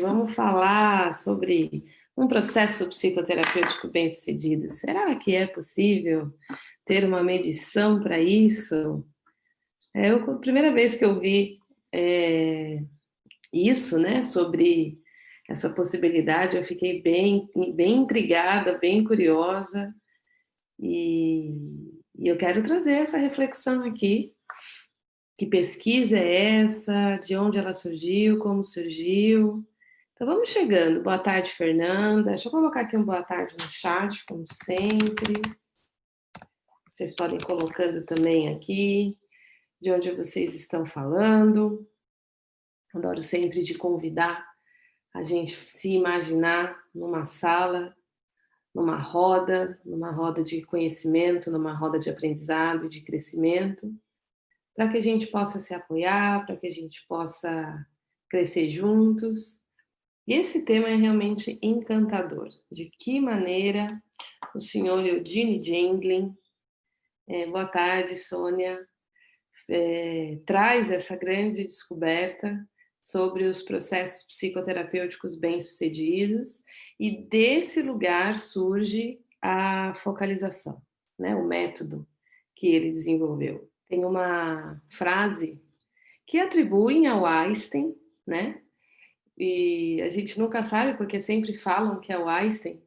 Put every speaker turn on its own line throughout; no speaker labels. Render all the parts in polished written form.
Vamos falar sobre um processo psicoterapêutico bem-sucedido. Será que é possível ter uma medição para isso? A primeira vez que eu vi isso, né, sobre essa possibilidade, eu fiquei bem intrigada, bem curiosa, e eu quero trazer essa reflexão aqui. Que pesquisa é essa? De onde ela surgiu? Como surgiu? Então vamos chegando. Boa tarde, Fernanda. Deixa eu colocar aqui um boa tarde no chat, como sempre. Vocês podem ir colocando também aqui de onde vocês estão falando. Adoro sempre de convidar a gente se imaginar numa sala, numa roda de conhecimento, numa roda de aprendizado, de crescimento, para que a gente possa se apoiar, para que a gente possa crescer juntos. E esse tema é realmente encantador. De que maneira o senhor Eugene Gendlin, boa tarde, Sônia, traz essa grande descoberta sobre os processos psicoterapêuticos bem-sucedidos, e desse lugar surge a focalização, né? O método que ele desenvolveu. Tem uma frase que atribuem ao Einstein, né? E a gente nunca sabe porque sempre falam que é o Einstein,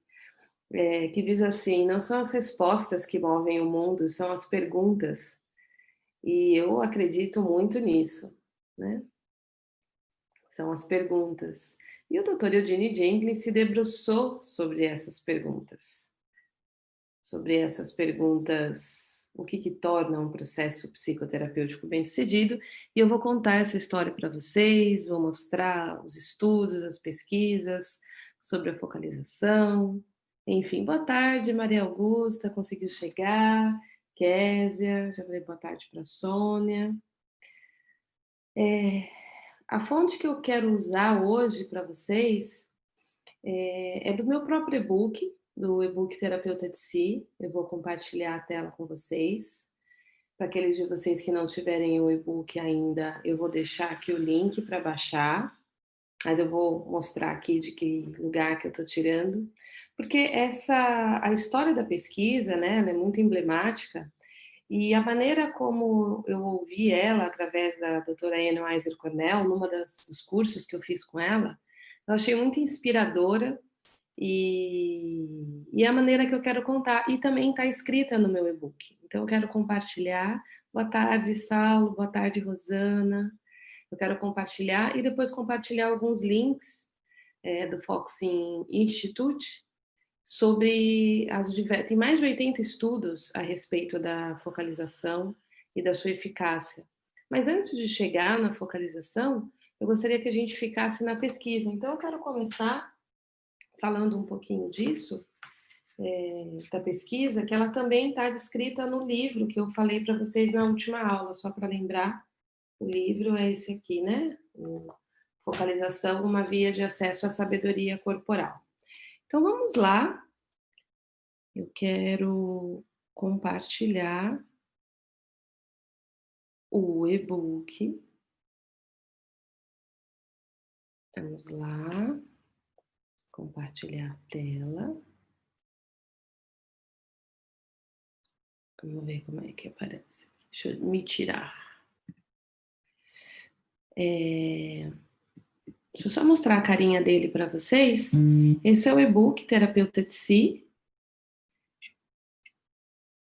que diz assim: não são as respostas que movem o mundo, são as perguntas. E eu acredito muito nisso, né? São as perguntas. E o Dr. Eugene Gendlin se debruçou sobre essas perguntas. Sobre essas perguntas, o que torna um processo psicoterapêutico bem-sucedido. E eu vou contar essa história para vocês, vou mostrar os estudos, as pesquisas sobre a focalização. Enfim, boa tarde, Maria Augusta, conseguiu chegar. Késia, já falei boa tarde para a Sônia. A fonte que eu quero usar hoje para vocês é do meu próprio e-book, do e-book Terapeuta de Si. Eu vou compartilhar a tela com vocês. Para aqueles de vocês que não tiverem o e-book ainda, eu vou deixar aqui o link para baixar, mas eu vou mostrar aqui de que lugar que eu estou tirando, porque a história da pesquisa, né, ela é muito emblemática, e a maneira como eu ouvi ela, através da doutora Anne Weiser Cornell, dos cursos que eu fiz com ela, eu achei muito inspiradora, e a maneira que eu quero contar, e também está escrita no meu e-book. Então, eu quero compartilhar. Boa tarde, Saulo. Boa tarde, Rosana. Eu quero compartilhar e depois compartilhar alguns links do Foxing Institute sobre tem mais de 80 estudos a respeito da focalização e da sua eficácia. Mas antes de chegar na focalização, eu gostaria que a gente ficasse na pesquisa. Então, eu quero começar falando um pouquinho disso, da pesquisa, que ela também está descrita no livro que eu falei para vocês na última aula, só para lembrar. O livro é esse aqui, né? Focalização, uma via de acesso à sabedoria corporal. Então, vamos lá. Eu quero compartilhar o e-book. Vamos lá. Compartilhar a tela. Vamos ver como é que aparece. Deixa eu me tirar. Deixa eu só mostrar a carinha dele para vocês. Esse é o e-book Terapeuta de Si.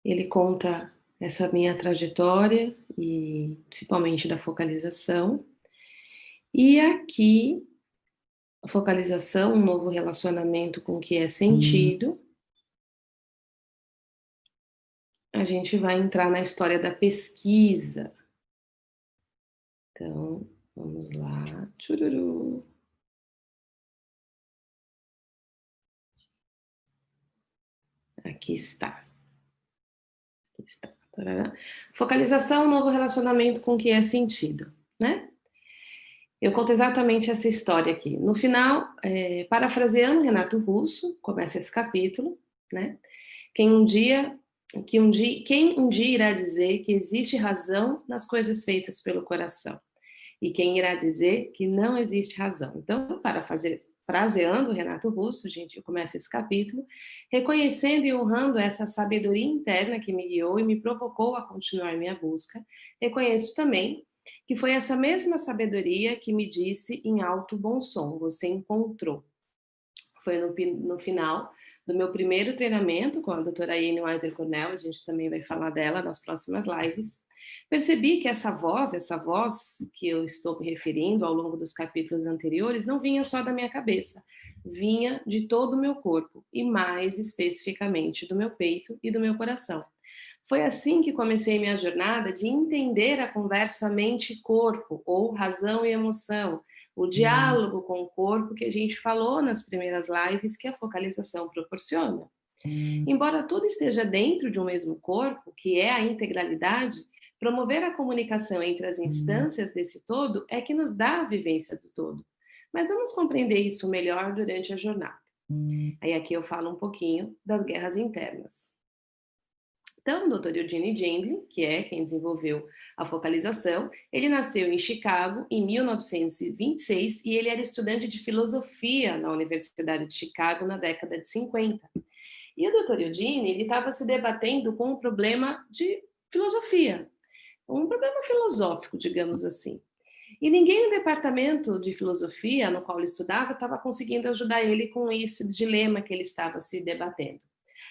Ele conta essa minha trajetória, e principalmente da focalização. E aqui, a focalização, um novo relacionamento com o que é sentido. A gente vai entrar na história da pesquisa. Então, vamos lá. Tchururu. Aqui está. Aqui está. Tarará. Focalização, novo relacionamento com o que é sentido, né? Eu conto exatamente essa história aqui. No final, parafraseando Renato Russo, começa esse capítulo, né? Quem um dia irá dizer que existe razão nas coisas feitas pelo coração? e quem irá dizer que não existe razão. Então, para fazer fraseando Renato Russo, gente, eu começo esse capítulo, reconhecendo e honrando essa sabedoria interna que me guiou e me provocou a continuar minha busca, reconheço também que foi essa mesma sabedoria que me disse em alto bom som, você encontrou. Foi no final do meu primeiro treinamento com a doutora Iane Weiser Cornell, a gente também vai falar dela nas próximas lives. Percebi que essa voz que eu estou me referindo ao longo dos capítulos anteriores, não vinha só da minha cabeça, vinha de todo o meu corpo, e mais especificamente do meu peito e do meu coração. Foi assim que comecei minha jornada de entender a conversa mente-corpo, ou razão e emoção, o diálogo com o corpo que a gente falou nas primeiras lives que a focalização proporciona. Embora tudo esteja dentro de um mesmo corpo, que é a integralidade, promover a comunicação entre as instâncias desse todo é que nos dá a vivência do todo. Mas vamos compreender isso melhor durante a jornada. Aí aqui eu falo um pouquinho das guerras internas. Então, o Dr. Eugene Gendlin, que é quem desenvolveu a focalização, ele nasceu em Chicago em 1926 e ele era estudante de filosofia na Universidade de Chicago na década de 50. E o Dr. Eugene, ele estava se debatendo com um problema de filosofia, um problema filosófico, digamos assim. E ninguém no departamento de filosofia no qual ele estudava estava conseguindo ajudar ele com esse dilema que ele estava se debatendo.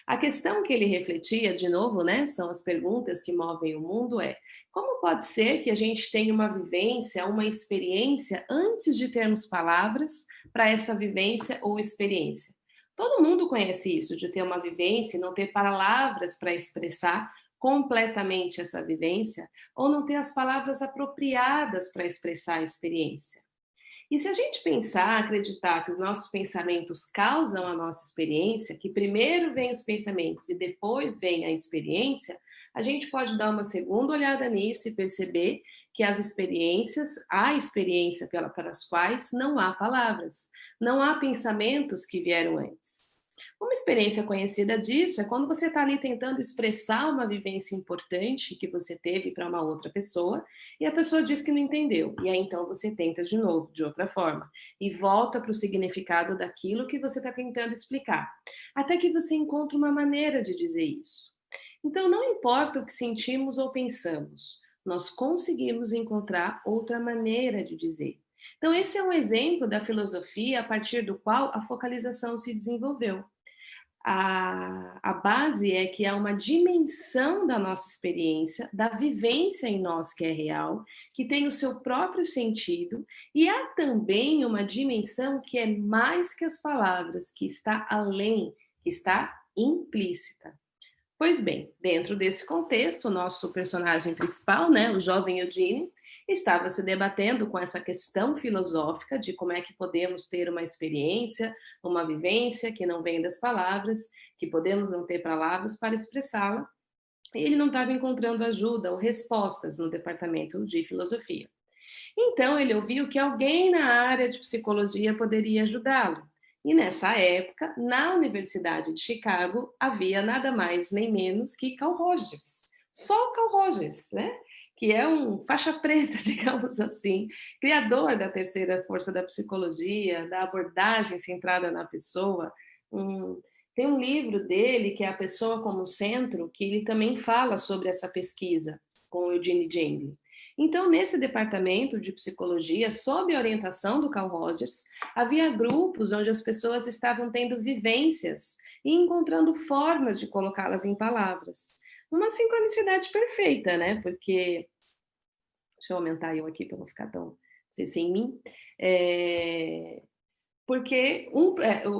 A questão que ele refletia, de novo, né, são as perguntas que movem o mundo, é como pode ser que a gente tenha uma vivência, uma experiência, antes de termos palavras para essa vivência ou experiência? Todo mundo conhece isso, de ter uma vivência e não ter palavras para expressar completamente essa vivência, ou não ter as palavras apropriadas para expressar a experiência. E se a gente pensar, acreditar que os nossos pensamentos causam a nossa experiência, que primeiro vêm os pensamentos e depois vem a experiência, a gente pode dar uma segunda olhada nisso e perceber que as experiências, há experiência pelas quais não há palavras, não há pensamentos que vieram antes. Uma experiência conhecida disso é quando você está ali tentando expressar uma vivência importante que você teve para uma outra pessoa e a pessoa diz que não entendeu. E aí então você tenta de novo, de outra forma, e volta para o significado daquilo que você está tentando explicar, até que você encontra uma maneira de dizer isso. Então não importa o que sentimos ou pensamos, nós conseguimos encontrar outra maneira de dizer. Então, esse é um exemplo da filosofia a partir do qual a focalização se desenvolveu. A base é que há uma dimensão da nossa experiência, da vivência em nós que é real, que tem o seu próprio sentido, e há também uma dimensão que é mais que as palavras, que está além, que está implícita. Pois bem, dentro desse contexto, o nosso personagem principal, né, o jovem Eugene, estava se debatendo com essa questão filosófica de como é que podemos ter uma experiência, uma vivência que não vem das palavras, que podemos não ter palavras para expressá-la, e ele não estava encontrando ajuda ou respostas no departamento de filosofia. Então, ele ouviu que alguém na área de psicologia poderia ajudá-lo. E nessa época, na Universidade de Chicago, havia nada mais nem menos que Carl Rogers. Só Carl Rogers, né? Que é um faixa preta, digamos assim, criador da terceira força da psicologia, da abordagem centrada na pessoa. Tem um livro dele, que é A Pessoa como Centro, que ele também fala sobre essa pesquisa com o Eugene Gendlin. Então, nesse departamento de psicologia, sob a orientação do Carl Rogers, havia grupos onde as pessoas estavam tendo vivências e encontrando formas de colocá-las em palavras. Uma sincronicidade perfeita, né? Porque, deixa eu aumentar eu aqui para não ficar tão, não sei se em mim, porque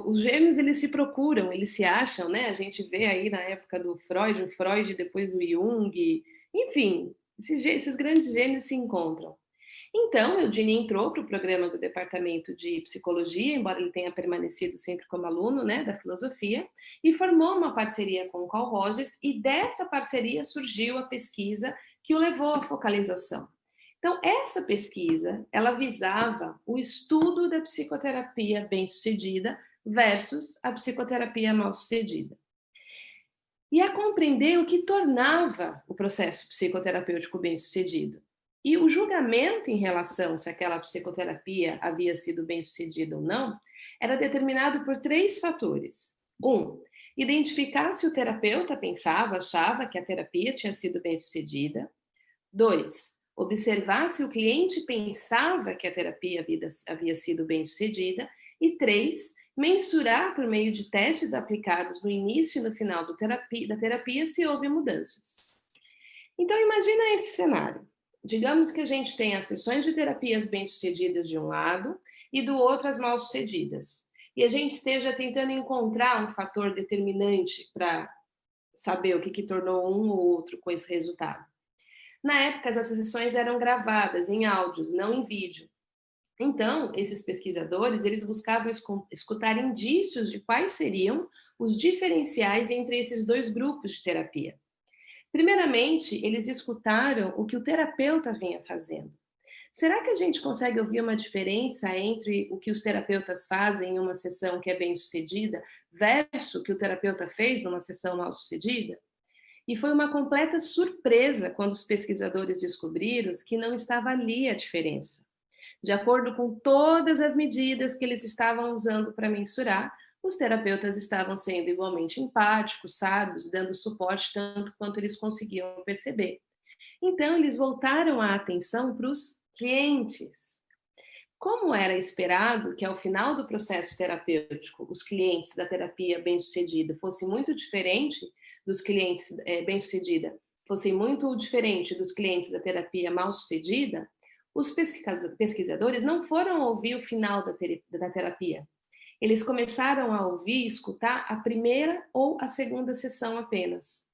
os gêmeos eles se procuram, eles se acham, né? A gente vê aí na época do Freud, o Freud depois o Jung, enfim, esses grandes gênios se encontram. Então, Eugene entrou para o programa do departamento de psicologia, embora ele tenha permanecido sempre como aluno, né, da filosofia, e formou uma parceria com o Carl Rogers, e dessa parceria surgiu a pesquisa que o levou à focalização. Então, essa pesquisa, ela visava o estudo da psicoterapia bem-sucedida versus a psicoterapia mal-sucedida. E a compreender o que tornava o processo psicoterapêutico bem-sucedido. E o julgamento em relação se aquela psicoterapia havia sido bem-sucedida ou não, era determinado por 3 fatores. Identificar se o terapeuta pensava, achava que a terapia tinha sido bem-sucedida. 2, observar se o cliente pensava que a terapia havia sido bem-sucedida. E 3, mensurar por meio de testes aplicados no início e no final da terapia se houve mudanças. Então, imagina esse cenário. Digamos que a gente tem as sessões de terapias bem-sucedidas de um lado e do outro as mal-sucedidas. E a gente esteja tentando encontrar um fator determinante para saber o que tornou um ou outro com esse resultado. Na época, essas sessões eram gravadas em áudios, não em vídeo. Então, esses pesquisadores, eles buscavam escutar indícios de quais seriam os diferenciais entre esses 2 grupos de terapia. Primeiramente, eles escutaram o que o terapeuta vinha fazendo. Será que a gente consegue ouvir uma diferença entre o que os terapeutas fazem em uma sessão que é bem-sucedida versus o que o terapeuta fez numa sessão mal-sucedida? E foi uma completa surpresa quando os pesquisadores descobriram que não estava ali a diferença. De acordo com todas as medidas que eles estavam usando para mensurar, os terapeutas estavam sendo igualmente empáticos, sábios, dando suporte tanto quanto eles conseguiam perceber. Então, eles voltaram a atenção para os clientes. Como era esperado que ao final do processo terapêutico os clientes da terapia bem-sucedida fossem muito diferente dos clientes bem-sucedida, fossem muito diferente dos clientes da terapia mal-sucedida, os pesquisadores não foram ouvir o final da terapia. Eles começaram a ouvir e escutar a primeira ou a segunda sessão apenas.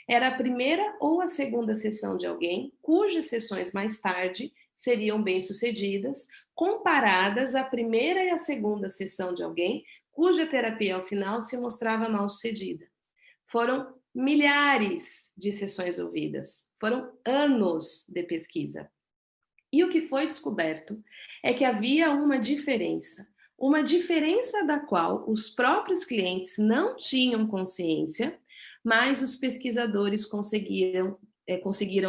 Era a primeira ou a segunda sessão de alguém cujas sessões mais tarde seriam bem-sucedidas, comparadas à primeira e à segunda sessão de alguém cuja terapia ao final se mostrava mal-sucedida. Foram milhares de sessões ouvidas, foram anos de pesquisa. E o que foi descoberto é que havia uma diferença da qual os próprios clientes não tinham consciência, mas os pesquisadores conseguiram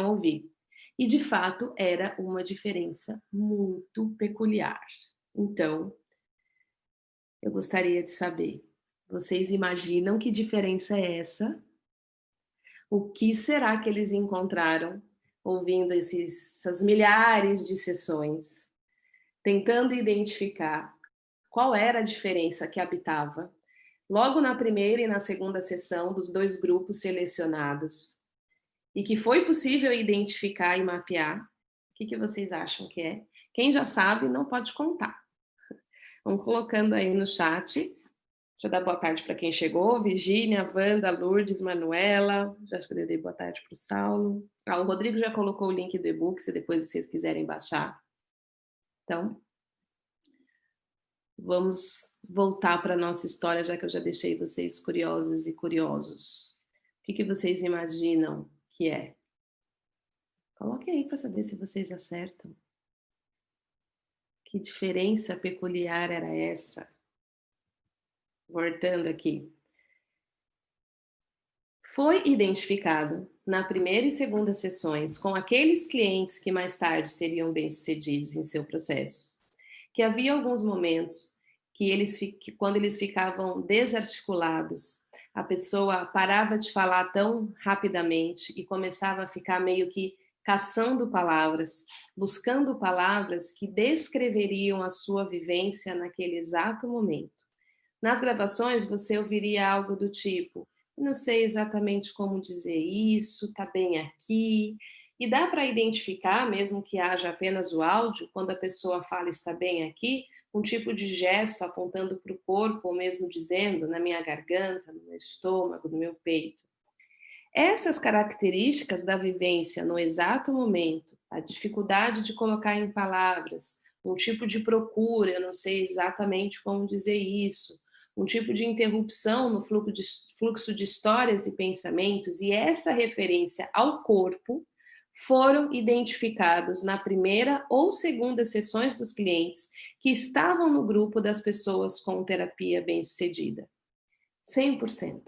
ouvir. E, de fato, era uma diferença muito peculiar. Então, eu gostaria de saber, vocês imaginam que diferença é essa? O que será que eles encontraram ouvindo essas milhares de sessões, tentando identificar qual era a diferença que habitava logo na primeira e na segunda sessão dos 2 grupos selecionados e que foi possível identificar e mapear? O que vocês acham que é? Quem já sabe não pode contar. Vão colocando aí no chat. Deixa eu dar boa tarde para quem chegou. Virgínia, Wanda, Lourdes, Manuela. Já acho que eu dei boa tarde para o Saulo. O Rodrigo já colocou o link do e-book, se depois vocês quiserem baixar. Então, vamos voltar para a nossa história, já que eu já deixei vocês curiosas e curiosos. O que vocês imaginam que é? Coloque aí para saber se vocês acertam. Que diferença peculiar era essa? Voltando aqui. Foi identificado na primeira e segunda sessões com aqueles clientes que mais tarde seriam bem-sucedidos em seu processo, que havia alguns momentos que quando eles ficavam desarticulados, a pessoa parava de falar tão rapidamente e começava a ficar meio que caçando palavras, buscando palavras que descreveriam a sua vivência naquele exato momento. Nas gravações, você ouviria algo do tipo: não sei exatamente como dizer isso, tá bem aqui. E dá para identificar, mesmo que haja apenas o áudio, quando a pessoa fala está bem aqui, um tipo de gesto apontando para o corpo, ou mesmo dizendo na minha garganta, no meu estômago, no meu peito. Essas características da vivência no exato momento, a dificuldade de colocar em palavras, um tipo de procura, eu não sei exatamente como dizer isso, um tipo de interrupção no fluxo de histórias e pensamentos, e essa referência ao corpo foram identificados na primeira ou segunda sessões dos clientes que estavam no grupo das pessoas com terapia bem-sucedida. 100%.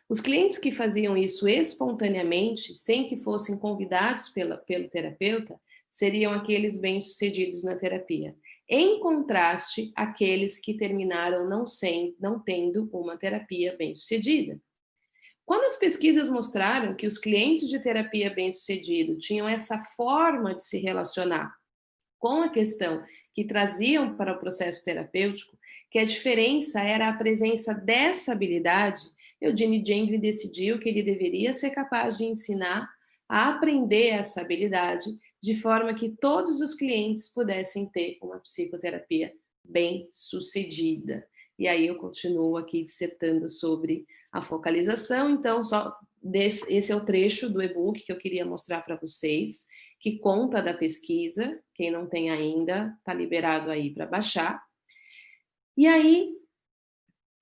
Os clientes que faziam isso espontaneamente, sem que fossem convidados pelo terapeuta, seriam aqueles bem-sucedidos na terapia, em contraste àqueles que terminaram não tendo uma terapia bem-sucedida. Quando as pesquisas mostraram que os clientes de terapia bem-sucedido tinham essa forma de se relacionar com a questão que traziam para o processo terapêutico, que a diferença era a presença dessa habilidade, Eugene Gengli decidiu que ele deveria ser capaz de ensinar a aprender essa habilidade de forma que todos os clientes pudessem ter uma psicoterapia bem-sucedida. E aí eu continuo aqui dissertando sobre a focalização, então esse é o trecho do e-book que eu queria mostrar para vocês, que conta da pesquisa. Quem não tem ainda, está liberado aí para baixar. E aí,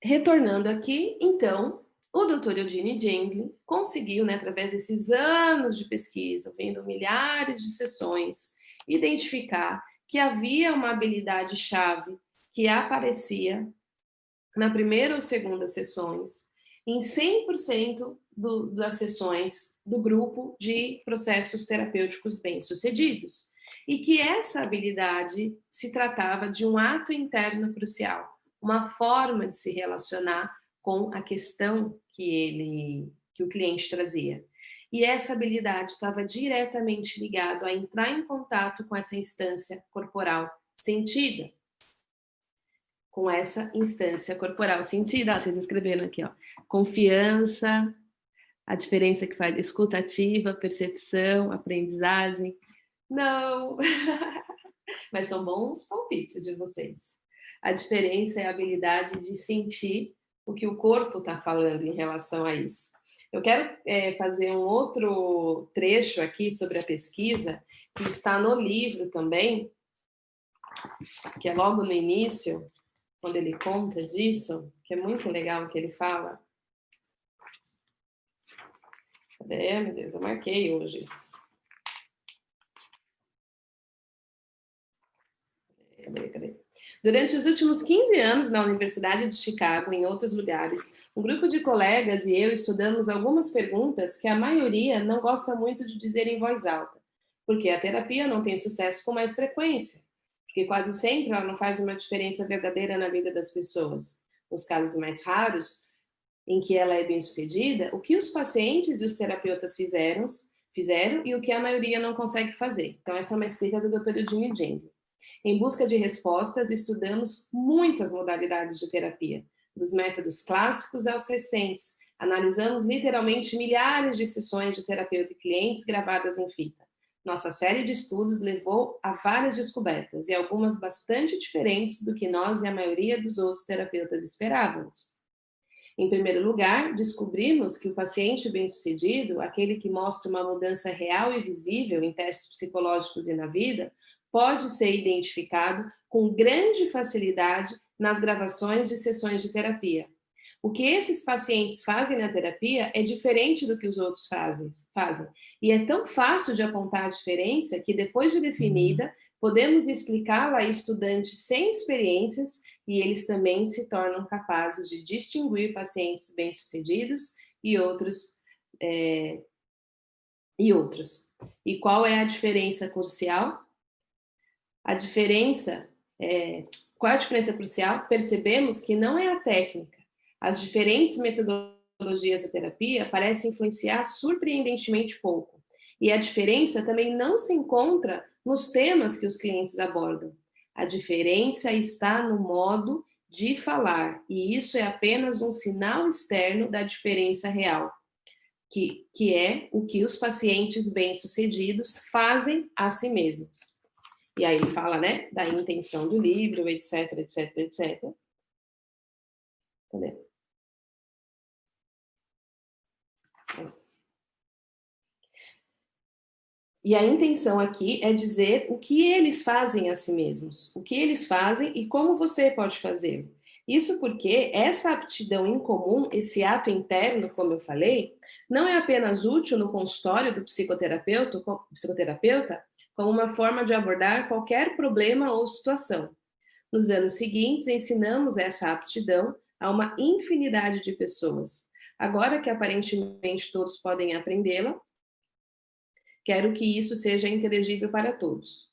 retornando aqui, então, o Dr. Eugene Gengli conseguiu, né, através desses anos de pesquisa, vendo milhares de sessões, identificar que havia uma habilidade-chave que aparecia na primeira ou segunda sessões, em 100% das sessões do grupo de processos terapêuticos bem-sucedidos. E que essa habilidade se tratava de um ato interno crucial, uma forma de se relacionar com a questão que o cliente trazia. E essa habilidade estava diretamente ligada a entrar em contato com essa instância corporal sentida. Com essa instância corporal sentida. Vocês escreveram aqui, ó. Confiança, a diferença que faz escutativa, percepção, aprendizagem. Não! Mas são bons palpites de vocês. A diferença é a habilidade de sentir o que o corpo está falando em relação a isso. Eu quero fazer um outro trecho aqui sobre a pesquisa, que está no livro também, que é logo no início, quando ele conta disso, que é muito legal o que ele fala. Cadê? Meu Deus, eu marquei hoje. Cadê? Durante os últimos 15 anos na Universidade de Chicago e em outros lugares, um grupo de colegas e eu estudamos algumas perguntas que a maioria não gosta muito de dizer em voz alta, porque a terapia não tem sucesso com mais frequência, porque quase sempre ela não faz uma diferença verdadeira na vida das pessoas. Nos casos mais raros, em que ela é bem-sucedida, o que os pacientes e os terapeutas fizeram e o que a maioria não consegue fazer. Então, essa é uma escrita do Dr. Eugene Gengli. Em busca de respostas, estudamos muitas modalidades de terapia, dos métodos clássicos aos recentes. Analisamos literalmente milhares de sessões de terapeuta e clientes gravadas em fita. Nossa série de estudos levou a várias descobertas, e algumas bastante diferentes do que nós e a maioria dos outros terapeutas esperávamos. Em primeiro lugar, descobrimos que o paciente bem-sucedido, aquele que mostra uma mudança real e visível em testes psicológicos e na vida, pode ser identificado com grande facilidade nas gravações de sessões de terapia. O que esses pacientes fazem na terapia é diferente do que os outros fazem. E é tão fácil de apontar a diferença que, depois de definida, podemos explicá-la a estudantes sem experiências e eles também se tornam capazes de distinguir pacientes bem-sucedidos e outros. E qual é a diferença crucial? Qual é a diferença crucial? Percebemos que não é a técnica. As diferentes metodologias da terapia parecem influenciar surpreendentemente pouco. E a diferença também não se encontra nos temas que os clientes abordam. A diferença está no modo de falar, e isso é apenas um sinal externo da diferença real, que é o que os pacientes bem-sucedidos fazem a si mesmos. E aí ele fala, né, da intenção do livro, etc, etc, etc. Cadê? E a intenção aqui é dizer o que eles fazem a si mesmos, o que eles fazem e como você pode fazer. Isso porque essa aptidão em comum, esse ato interno, como eu falei, não é apenas útil no consultório do psicoterapeuta, como uma forma de abordar qualquer problema ou situação. Nos anos seguintes, ensinamos essa aptidão a uma infinidade de pessoas. Agora que aparentemente todos podem aprendê-la, Quero que isso seja inteligível para todos.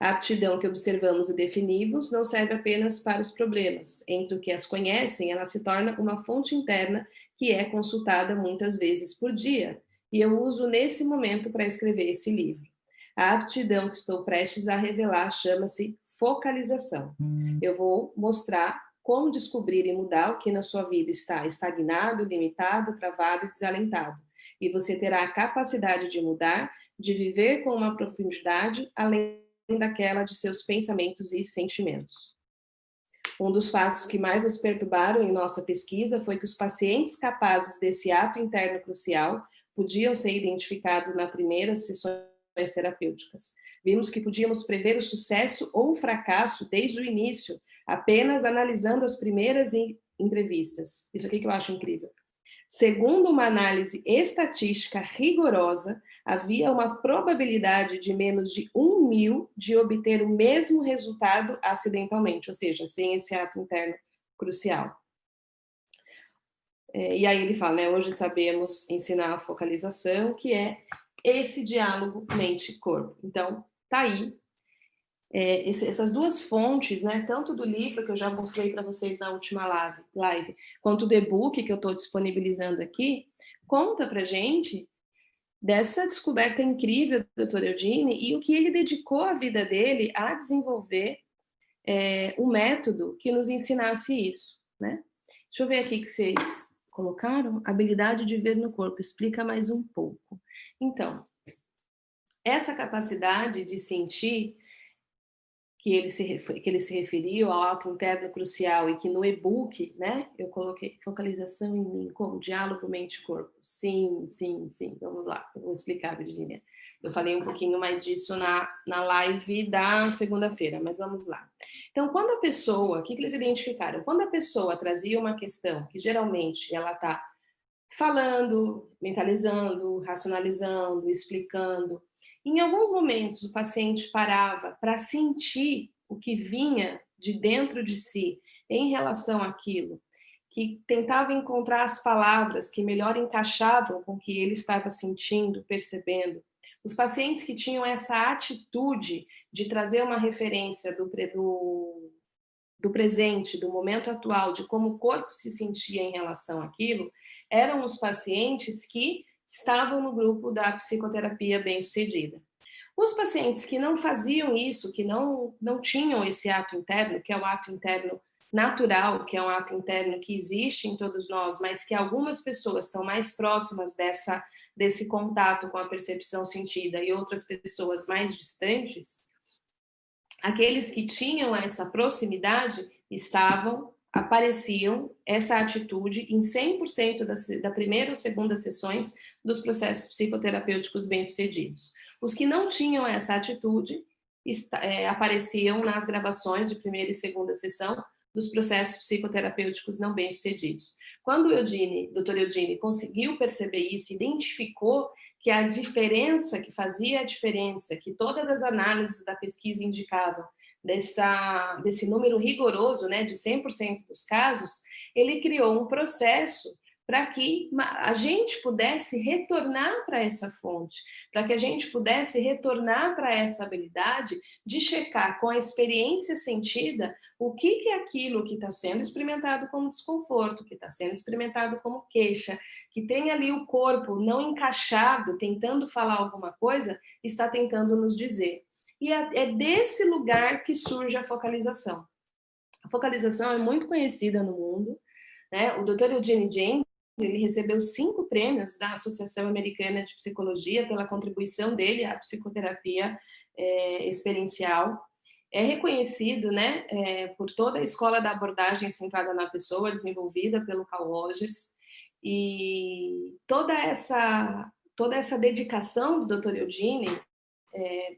A aptidão que observamos e definimos não serve apenas para os problemas. Entre o que as conhecem, ela se torna uma fonte interna que é consultada muitas vezes por dia. E eu uso nesse momento para escrever esse livro. A aptidão que estou prestes a revelar chama-se focalização. Eu vou mostrar como descobrir e mudar o que na sua vida está estagnado, limitado, travado e desalentado. E você terá a capacidade de mudar, de viver com uma profundidade além daquela de seus pensamentos e sentimentos. Um dos fatos que mais nos perturbaram em nossa pesquisa foi que os pacientes capazes desse ato interno crucial podiam ser identificados nas primeiras sessões terapêuticas. Vimos que podíamos prever o sucesso ou o fracasso desde o início, apenas analisando as primeiras entrevistas. Isso aqui que eu acho incrível. Segundo uma análise estatística rigorosa, havia uma probabilidade de menos de 1.000 de obter o mesmo resultado acidentalmente, ou seja, sem esse ato interno crucial. E aí ele fala, né, hoje sabemos ensinar a focalização, que é esse diálogo mente-corpo. Então, tá aí. Essas duas fontes, né, tanto do livro que eu já mostrei para vocês na última live, quanto do e-book que eu estou disponibilizando aqui, conta para gente dessa descoberta incrível do Dr. Eugene e o que ele dedicou a vida dele a desenvolver um método que nos ensinasse isso, né? Deixa eu ver aqui que vocês colocaram, habilidade de ver no corpo, explica mais um pouco. Então, essa capacidade de sentir que ele se referiu ao ato interno crucial e que no e-book, né, eu coloquei focalização em mim, como diálogo mente-corpo. Sim. Vamos lá, eu vou explicar, Virginia. Eu falei um pouquinho mais disso na live da segunda-feira, mas vamos lá. Então, quando a pessoa, o que eles identificaram? Quando a pessoa trazia uma questão que geralmente ela está falando, mentalizando, racionalizando, explicando, em alguns momentos, o paciente parava para sentir o que vinha de dentro de si em relação àquilo, que tentava encontrar as palavras que melhor encaixavam com o que ele estava sentindo, percebendo. Os pacientes que tinham essa atitude de trazer uma referência do presente, do momento atual, de como o corpo se sentia em relação àquilo, eram os pacientes que estavam no grupo da psicoterapia bem-sucedida. Os pacientes que não faziam isso, que não tinham esse ato interno, que é o ato interno natural, que é um ato interno que existe em todos nós, mas que algumas pessoas estão mais próximas desse contato com a percepção sentida e outras pessoas mais distantes, aqueles que tinham essa proximidade apareciam essa atitude em 100% da primeira ou segunda sessões dos processos psicoterapêuticos bem-sucedidos. Os que não tinham essa atitude apareciam nas gravações de primeira e segunda sessão dos processos psicoterapêuticos não bem-sucedidos. Quando o Dr. Eugene conseguiu perceber isso, identificou que a diferença, que fazia a diferença, que todas as análises da pesquisa indicavam, desse número rigoroso, né, de 100% dos casos, ele criou um processo para que a gente pudesse retornar para essa fonte, para que a gente pudesse retornar para essa habilidade de checar com a experiência sentida o que é aquilo que está sendo experimentado como desconforto, que está sendo experimentado como queixa, que tem ali o corpo não encaixado, tentando falar alguma coisa, está tentando nos dizer. E é desse lugar que surge a focalização. A focalização é muito conhecida no mundo, né? O Dr. Eugene James, ele recebeu 5 prêmios da Associação Americana de Psicologia pela contribuição dele à psicoterapia experiencial. É reconhecido, né, por toda a escola da abordagem centrada na pessoa, desenvolvida pelo Carl Rogers, e toda essa dedicação do Dr. Eugene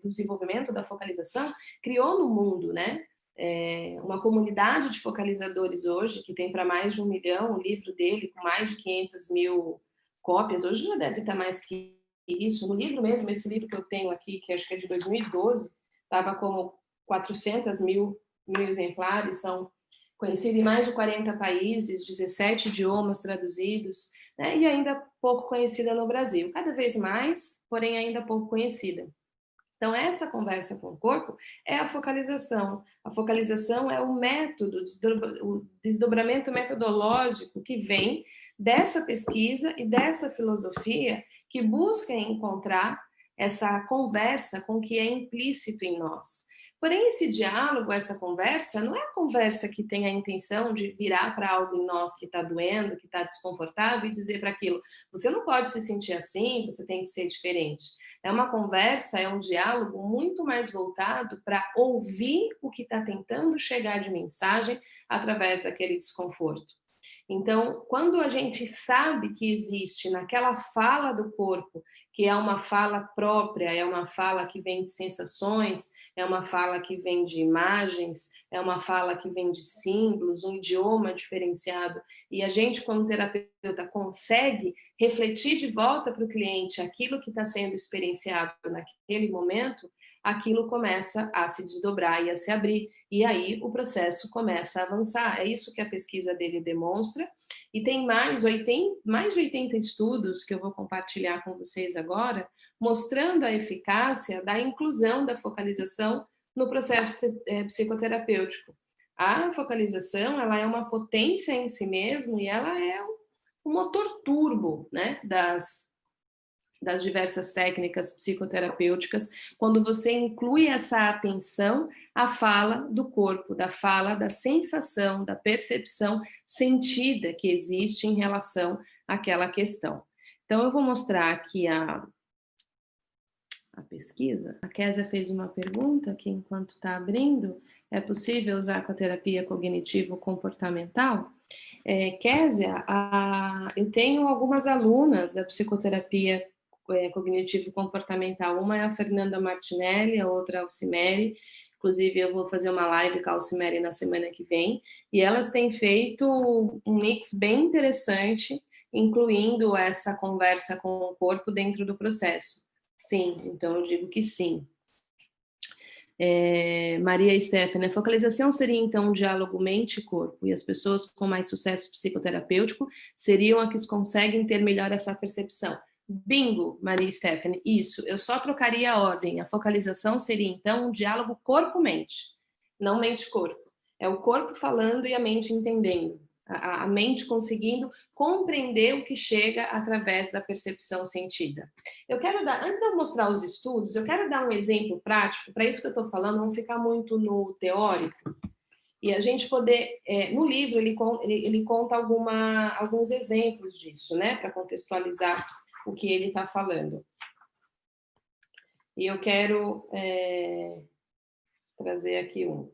do desenvolvimento da focalização, criou no mundo, né, uma comunidade de focalizadores hoje, que tem para mais de 1 milhão, o livro dele com mais de 500 mil cópias, hoje já deve estar mais que isso. No livro mesmo, esse livro que eu tenho aqui, que acho que é de 2012, estava como 400 mil exemplares, são conhecida em mais de 40 países, 17 idiomas traduzidos, né? E ainda pouco conhecida no Brasil. Cada vez mais, porém ainda pouco conhecida. Então, essa conversa com o corpo é a focalização. A focalização é o método, o desdobramento metodológico que vem dessa pesquisa e dessa filosofia que busca encontrar essa conversa com o que é implícito em nós. Porém, esse diálogo, essa conversa, não é a conversa que tem a intenção de virar para algo em nós que está doendo, que está desconfortável e dizer para aquilo, você não pode se sentir assim, você tem que ser diferente. É uma conversa, é um diálogo muito mais voltado para ouvir o que está tentando chegar de mensagem através daquele desconforto. Então, quando a gente sabe que existe naquela fala do corpo, que é uma fala própria, é uma fala que vem de sensações, é uma fala que vem de imagens, é uma fala que vem de símbolos, um idioma diferenciado, e a gente, como terapeuta, consegue refletir de volta para o cliente aquilo que está sendo experienciado naquele momento, aquilo começa a se desdobrar e a se abrir, e aí o processo começa a avançar. É isso que a pesquisa dele demonstra, e tem mais de 80 estudos que eu vou compartilhar com vocês agora, mostrando a eficácia da inclusão da focalização no processo psicoterapêutico. A focalização, ela é uma potência em si mesmo e ela é o motor turbo, né, das diversas técnicas psicoterapêuticas, quando você inclui essa atenção à fala do corpo, da fala, da sensação, da percepção sentida que existe em relação àquela questão. Então, eu vou mostrar aqui a pesquisa. A Késia fez uma pergunta aqui enquanto está abrindo. É possível usar com a terapia cognitivo-comportamental? Késia, eu tenho algumas alunas da psicoterapia cognitivo-comportamental. Uma é a Fernanda Martinelli, a outra é a Alcimere. Inclusive, eu vou fazer uma live com a Alcimere na semana que vem. E elas têm feito um mix bem interessante, incluindo essa conversa com o corpo dentro do processo. Sim, então eu digo que sim. Maria Stephanie, a focalização seria então um diálogo mente-corpo, e as pessoas com mais sucesso psicoterapêutico seriam as que conseguem ter melhor essa percepção. Bingo, Maria Stephanie, isso, eu só trocaria a ordem, a focalização seria então um diálogo corpo-mente, não mente-corpo. É o corpo falando e a mente entendendo, a mente conseguindo compreender o que chega através da percepção sentida. Eu quero dar, antes de eu mostrar os estudos, eu quero dar um exemplo prático, para isso que eu estou falando, não ficar muito no teórico, e a gente poder, no livro ele conta alguns exemplos disso, né, para contextualizar o que ele está falando. E eu quero trazer aqui um.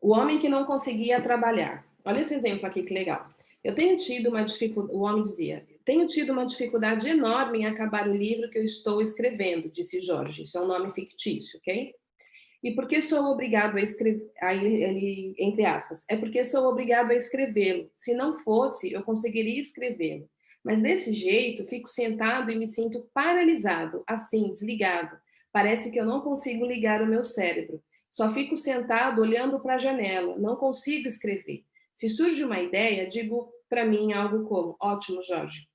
O homem que não conseguia trabalhar. Olha esse exemplo aqui, que legal. Eu tenho tido uma dificuldade, o homem dizia, tenho tido uma dificuldade enorme em acabar o livro que eu estou escrevendo, disse Jorge. Isso é um nome fictício, ok? E por que sou obrigado a escrever? Aí ele, entre aspas, é porque sou obrigado a escrevê-lo. Se não fosse, eu conseguiria escrevê-lo. Mas desse jeito, fico sentado e me sinto paralisado, assim, desligado. Parece que eu não consigo ligar o meu cérebro. Só fico sentado olhando para a janela, não consigo escrever. Se surge uma ideia, digo para mim algo como: ótimo, Jorge,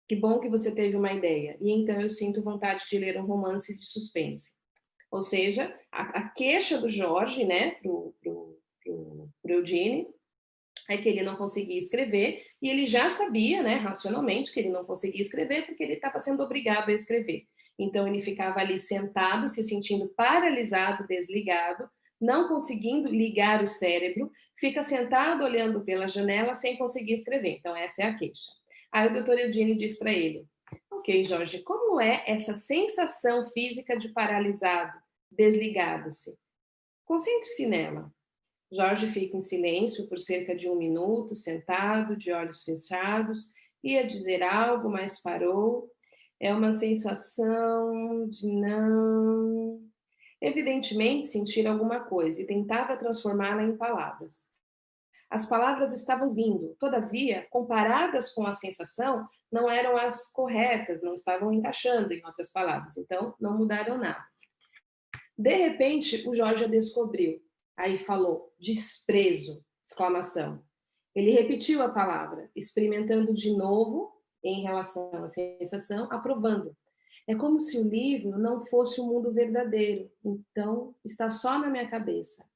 que bom que você teve uma ideia. E então eu sinto vontade de ler um romance de suspense. Ou seja, a queixa do Jorge, né, pro Eugene, é que ele não conseguia escrever, e ele já sabia, né, racionalmente, que ele não conseguia escrever porque ele estava sendo obrigado a escrever. Então ele ficava ali sentado, se sentindo paralisado, desligado, não conseguindo ligar o cérebro, fica sentado olhando pela janela sem conseguir escrever. Então essa é a queixa. Aí o doutor Eugene diz para ele: ok, Jorge, como é essa sensação física de paralisado, desligado-se? Concentre-se nela. Jorge fica em silêncio por cerca de 1 minuto, sentado, de olhos fechados, ia dizer algo, mas parou. É uma sensação de não... Evidentemente, sentir alguma coisa e tentava transformá-la em palavras. As palavras estavam vindo, todavia, comparadas com a sensação, não eram as corretas, não estavam encaixando, em outras palavras, então não mudaram nada. De repente, o Jorge a descobriu. Aí falou, desprezo, exclamação. Ele repetiu a palavra, experimentando de novo em relação à sensação, aprovando. É como se o livro não fosse o mundo verdadeiro, então está só na minha cabeça.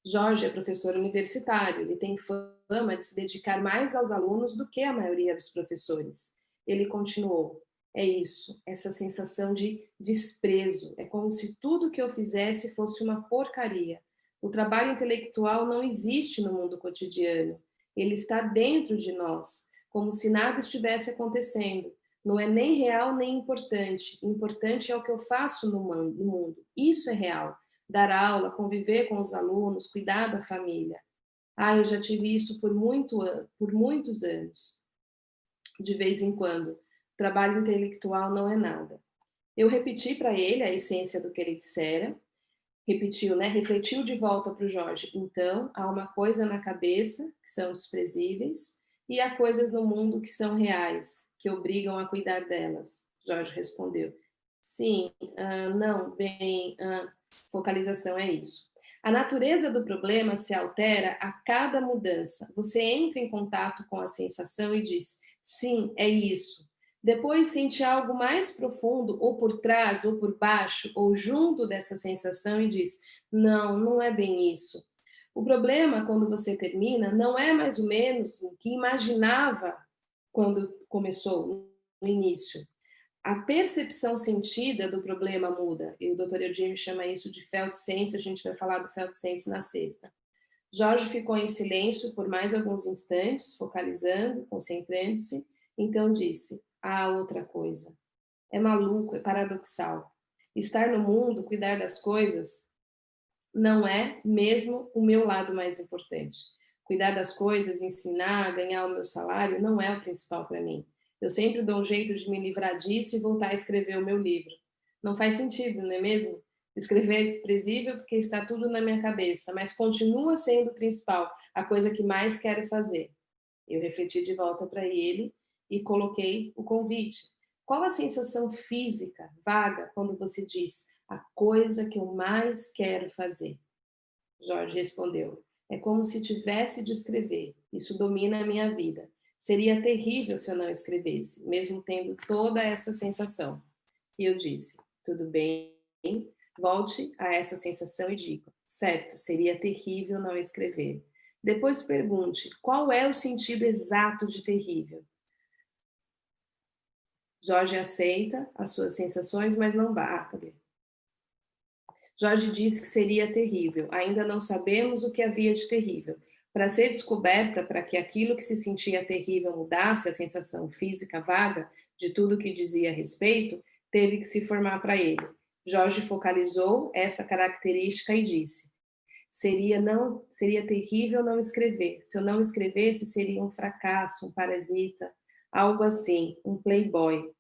Jorge é professor universitário, ele tem fama de se dedicar mais aos alunos do que a maioria dos professores. Ele continuou, é isso, essa sensação de desprezo, é como se tudo que eu fizesse fosse uma porcaria. O trabalho intelectual não existe no mundo cotidiano, ele está dentro de nós, como se nada estivesse acontecendo. Não é nem real nem importante. Importante é o que eu faço no mundo. Isso é real. Dar aula, conviver com os alunos, cuidar da família. Ah, eu já tive isso por muitos anos. De vez em quando. Trabalho intelectual não é nada. Eu repeti para ele a essência do que ele dissera. Repetiu, né? Refletiu de volta para o Jorge. Então, há uma coisa na cabeça, que são desprezíveis, e há coisas no mundo que são reais, que obrigam a cuidar delas. Jorge respondeu. Sim, não, bem, focalização é isso. A natureza do problema se altera a cada mudança. Você entra em contato com a sensação e diz, sim, é isso. Depois sente algo mais profundo, ou por trás, ou por baixo, ou junto dessa sensação e diz, não, não é bem isso. O problema, quando você termina, não é mais ou menos o que imaginava quando começou, no início. A percepção sentida do problema muda. E o Dr. Eugênio chama isso de felt sense, a gente vai falar do felt sense na sexta. Jorge ficou em silêncio por mais alguns instantes, focalizando, concentrando-se, então disse, outra coisa. É maluco, é paradoxal. Estar no mundo, cuidar das coisas, não é mesmo o meu lado mais importante. Cuidar das coisas, ensinar, ganhar o meu salário, não é o principal para mim. Eu sempre dou um jeito de me livrar disso e voltar a escrever o meu livro. Não faz sentido, não é mesmo? Escrever é desprezível porque está tudo na minha cabeça, mas continua sendo o principal, a coisa que mais quero fazer. Eu refleti de volta para ele e coloquei o convite. Qual a sensação física, vaga, quando você diz a coisa que eu mais quero fazer? Jorge respondeu, é como se tivesse de escrever. Isso domina a minha vida. Seria terrível se eu não escrevesse, mesmo tendo toda essa sensação. E eu disse, tudo bem, volte a essa sensação e diga, certo, seria terrível não escrever. Depois pergunte, qual é o sentido exato de terrível? Jorge aceita as suas sensações, mas não bate. Jorge disse que seria terrível. Ainda não sabemos o que havia de terrível. Para ser descoberta, para que aquilo que se sentia terrível mudasse, a sensação física vaga de tudo que dizia a respeito, teve que se formar para ele. Jorge focalizou essa característica e disse, seria terrível não escrever. Se eu não escrevesse, seria um fracasso, um parasita, algo assim, um playboy.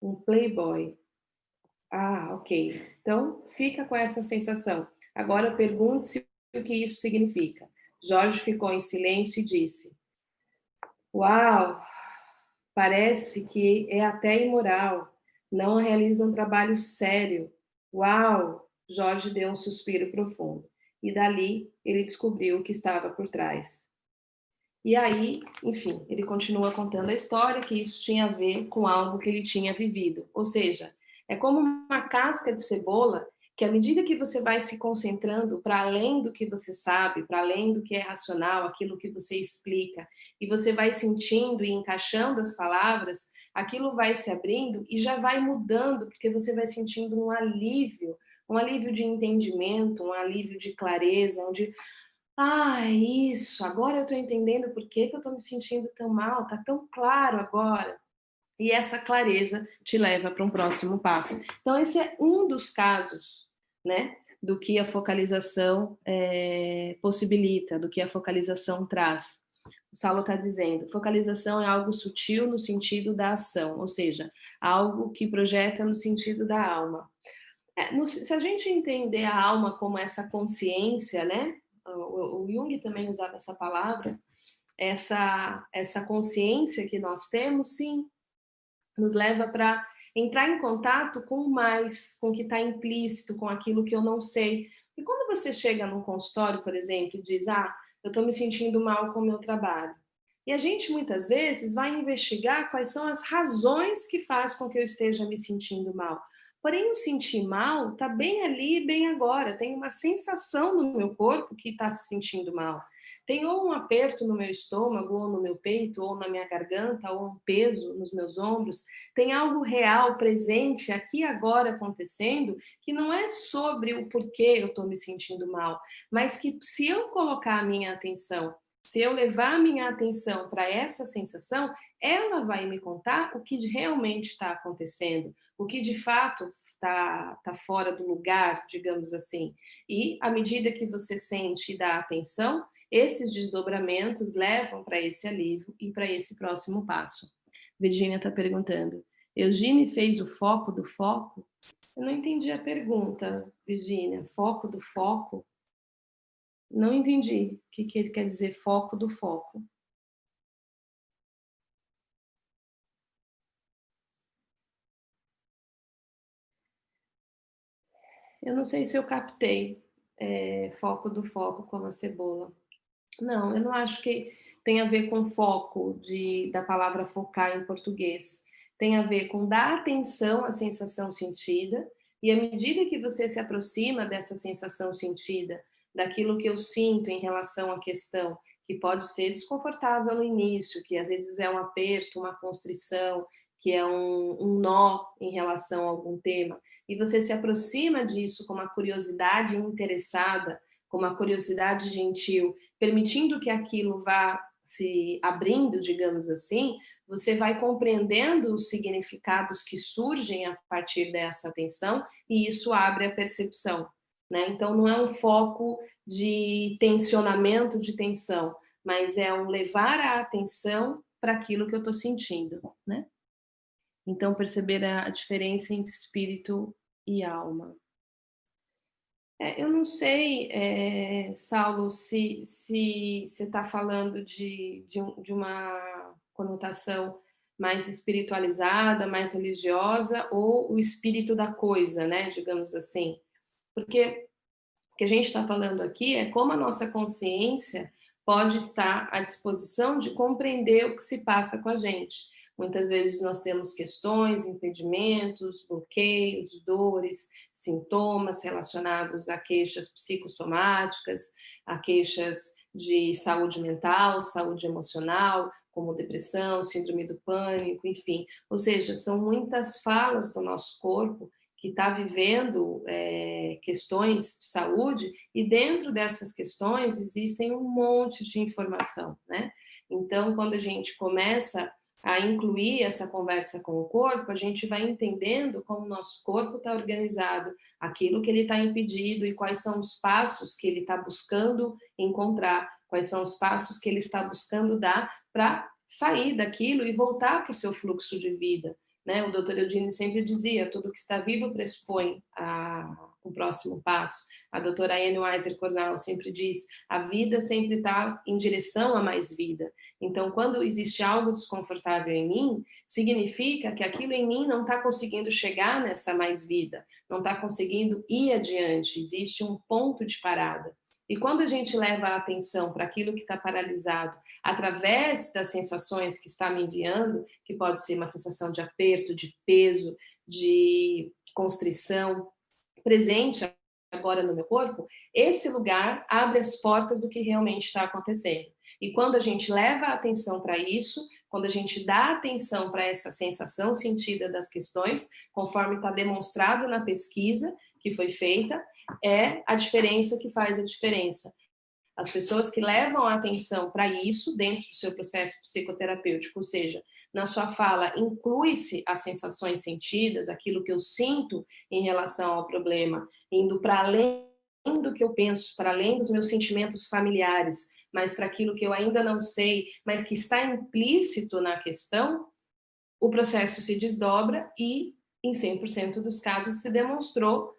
Um playboy. Ok. Então, fica com essa sensação. Agora pergunte-se o que isso significa. Jorge ficou em silêncio e disse, uau, parece que é até imoral. Não realiza um trabalho sério. Uau! Jorge deu um suspiro profundo. E dali ele descobriu o que estava por trás. E aí, enfim, ele continua contando a história, que isso tinha a ver com algo que ele tinha vivido. Ou seja, é como uma casca de cebola que, à medida que você vai se concentrando para além do que você sabe, para além do que é racional, aquilo que você explica, e você vai sentindo e encaixando as palavras, aquilo vai se abrindo e já vai mudando, porque você vai sentindo um alívio de entendimento, um alívio de clareza, onde isso, agora eu estou entendendo por que eu estou me sentindo tão mal, está tão claro agora. E essa clareza te leva para um próximo passo. Então, esse é um dos casos, né, do que a focalização possibilita, do que a focalização traz. O Saulo está dizendo, focalização é algo sutil no sentido da ação, ou seja, algo que projeta no sentido da alma. Se a gente entender a alma como essa consciência, né, o Jung também usava essa palavra, essa consciência que nós temos, sim, nos leva para entrar em contato com o mais, com o que está implícito, com aquilo que eu não sei. E quando você chega num consultório, por exemplo, e diz, eu estou me sentindo mal com o meu trabalho. E a gente, muitas vezes, vai investigar quais são as razões que faz com que eu esteja me sentindo mal. Porém, o sentir mal está bem ali, bem agora. Tem uma sensação no meu corpo que está se sentindo mal. Tem ou um aperto no meu estômago, ou no meu peito, ou na minha garganta, ou um peso nos meus ombros. Tem algo real, presente, aqui agora acontecendo, que não é sobre o porquê eu estou me sentindo mal, mas que se eu colocar a minha atenção, se eu levar a minha atenção para essa sensação, ela vai me contar o que realmente está acontecendo, o que de fato tá fora do lugar, digamos assim. E à medida que você sente e dá atenção, esses desdobramentos levam para esse alívio e para esse próximo passo. Virgínia está perguntando, Eugênie fez o foco do foco? Eu não entendi a pergunta, Virgínia. Foco do foco? Não entendi o que ele quer dizer foco do foco. Eu não sei se eu captei foco do foco como a cebola. Não, eu não acho que tem a ver com foco da palavra focar em português. Tem a ver com dar atenção à sensação sentida e à medida que você se aproxima dessa sensação sentida, daquilo que eu sinto em relação à questão, que pode ser desconfortável no início, que às vezes é um aperto, uma constrição, que é um nó em relação a algum tema, e você se aproxima disso com uma curiosidade interessada, com uma curiosidade gentil, permitindo que aquilo vá se abrindo, digamos assim, você vai compreendendo os significados que surgem a partir dessa atenção e isso abre a percepção, né? Então não é um foco de tensionamento de tensão, mas é um levar a atenção para aquilo que eu estou sentindo, né? Então perceber a diferença entre espírito e alma. Eu não sei, Saulo, se você está falando de uma conotação mais espiritualizada, mais religiosa, ou o espírito da coisa, né? Digamos assim. Porque o que a gente está falando aqui é como a nossa consciência pode estar à disposição de compreender o que se passa com a gente. Muitas vezes nós temos questões, impedimentos, bloqueios, dores, sintomas relacionados a queixas psicossomáticas, a queixas de saúde mental, saúde emocional, como depressão, síndrome do pânico, enfim. Ou seja, são muitas falas do nosso corpo que está vivendo questões de saúde, e dentro dessas questões existem um monte de informação, né? Então, quando a gente começa a incluir essa conversa com o corpo, a gente vai entendendo como o nosso corpo está organizado, aquilo que ele está impedido e quais são os passos que ele está buscando encontrar, quais são os passos que ele está buscando dar para sair daquilo e voltar para o seu fluxo de vida. Né? O Dr. Eugênie sempre dizia, tudo que está vivo pressupõe o próximo passo. A doutora Anne Weiser Cornell sempre diz, a vida sempre está em direção a mais vida. Então, quando existe algo desconfortável em mim, significa que aquilo em mim não está conseguindo chegar nessa mais vida, não está conseguindo ir adiante, existe um ponto de parada. E quando a gente leva a atenção para aquilo que está paralisado, através das sensações que está me enviando, que pode ser uma sensação de aperto, de peso, de constrição, presente agora no meu corpo, esse lugar abre as portas do que realmente está acontecendo. E quando a gente leva a atenção para isso, quando a gente dá atenção para essa sensação sentida das questões, conforme está demonstrado na pesquisa que foi feita, é a diferença que faz a diferença. As pessoas que levam a atenção para isso dentro do seu processo psicoterapêutico, ou seja, na sua fala inclui-se as sensações sentidas, aquilo que eu sinto em relação ao problema, indo para além do que eu penso, para além dos meus sentimentos familiares, mas para aquilo que eu ainda não sei, mas que está implícito na questão, o processo se desdobra e, em 100% dos casos, se demonstrou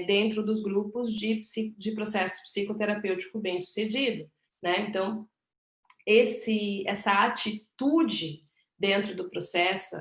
dentro dos grupos de processo psicoterapêutico bem-sucedido, né? Então, essa atitude dentro do processo,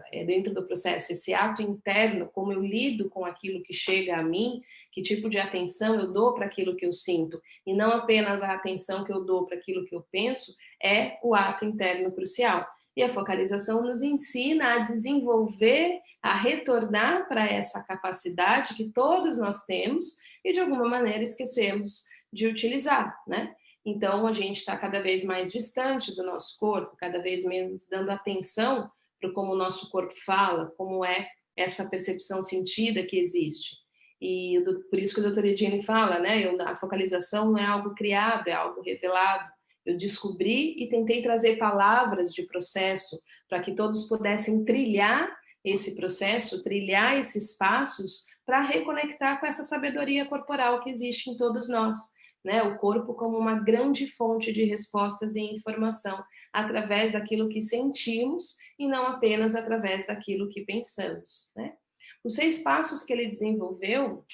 esse ato interno, como eu lido com aquilo que chega a mim, que tipo de atenção eu dou para aquilo que eu sinto, e não apenas a atenção que eu dou para aquilo que eu penso, é o ato interno crucial. E a focalização nos ensina a desenvolver, a retornar para essa capacidade que todos nós temos e de alguma maneira esquecemos de utilizar, né? Então a gente está cada vez mais distante do nosso corpo, cada vez menos dando atenção para como o nosso corpo fala, como é essa percepção sentida que existe. E por isso que o Dr. Edine fala, né? A focalização não é algo criado, é algo revelado. Eu descobri e tentei trazer palavras de processo para que todos pudessem trilhar esse processo, trilhar esses passos para reconectar com essa sabedoria corporal que existe em todos nós, né? O corpo como uma grande fonte de respostas e informação através daquilo que sentimos e não apenas através daquilo que pensamos, né? Os 6 passos que ele desenvolveu,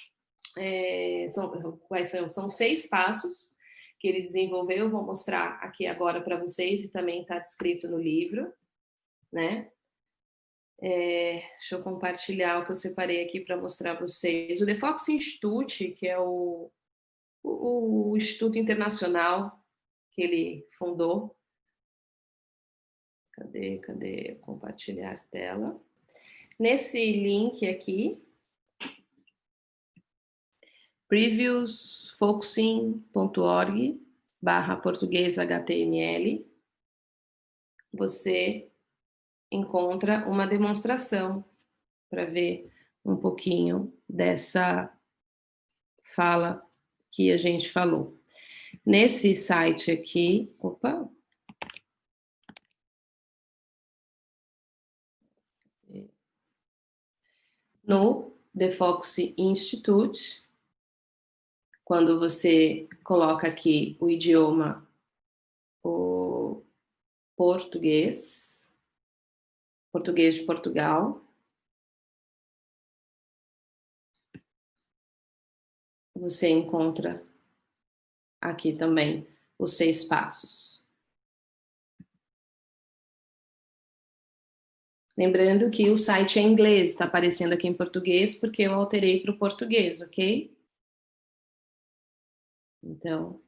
quais são? São 6 passos que ele desenvolveu, vou mostrar aqui agora para vocês, e também está descrito no livro, né? Deixa eu compartilhar o que eu separei aqui para mostrar para vocês. O The Fox Institute, que é o Instituto Internacional que ele fundou. Cadê compartilhar tela? Nesse link aqui, previewsfocusing.org/português-html, você encontra uma demonstração para ver um pouquinho dessa fala que a gente falou. Nesse site aqui, no The Fox Institute, quando você coloca aqui o idioma o português de Portugal, você encontra aqui também os 6 passos. Lembrando que o site é em inglês, está aparecendo aqui em português porque eu alterei para o português, ok? Então,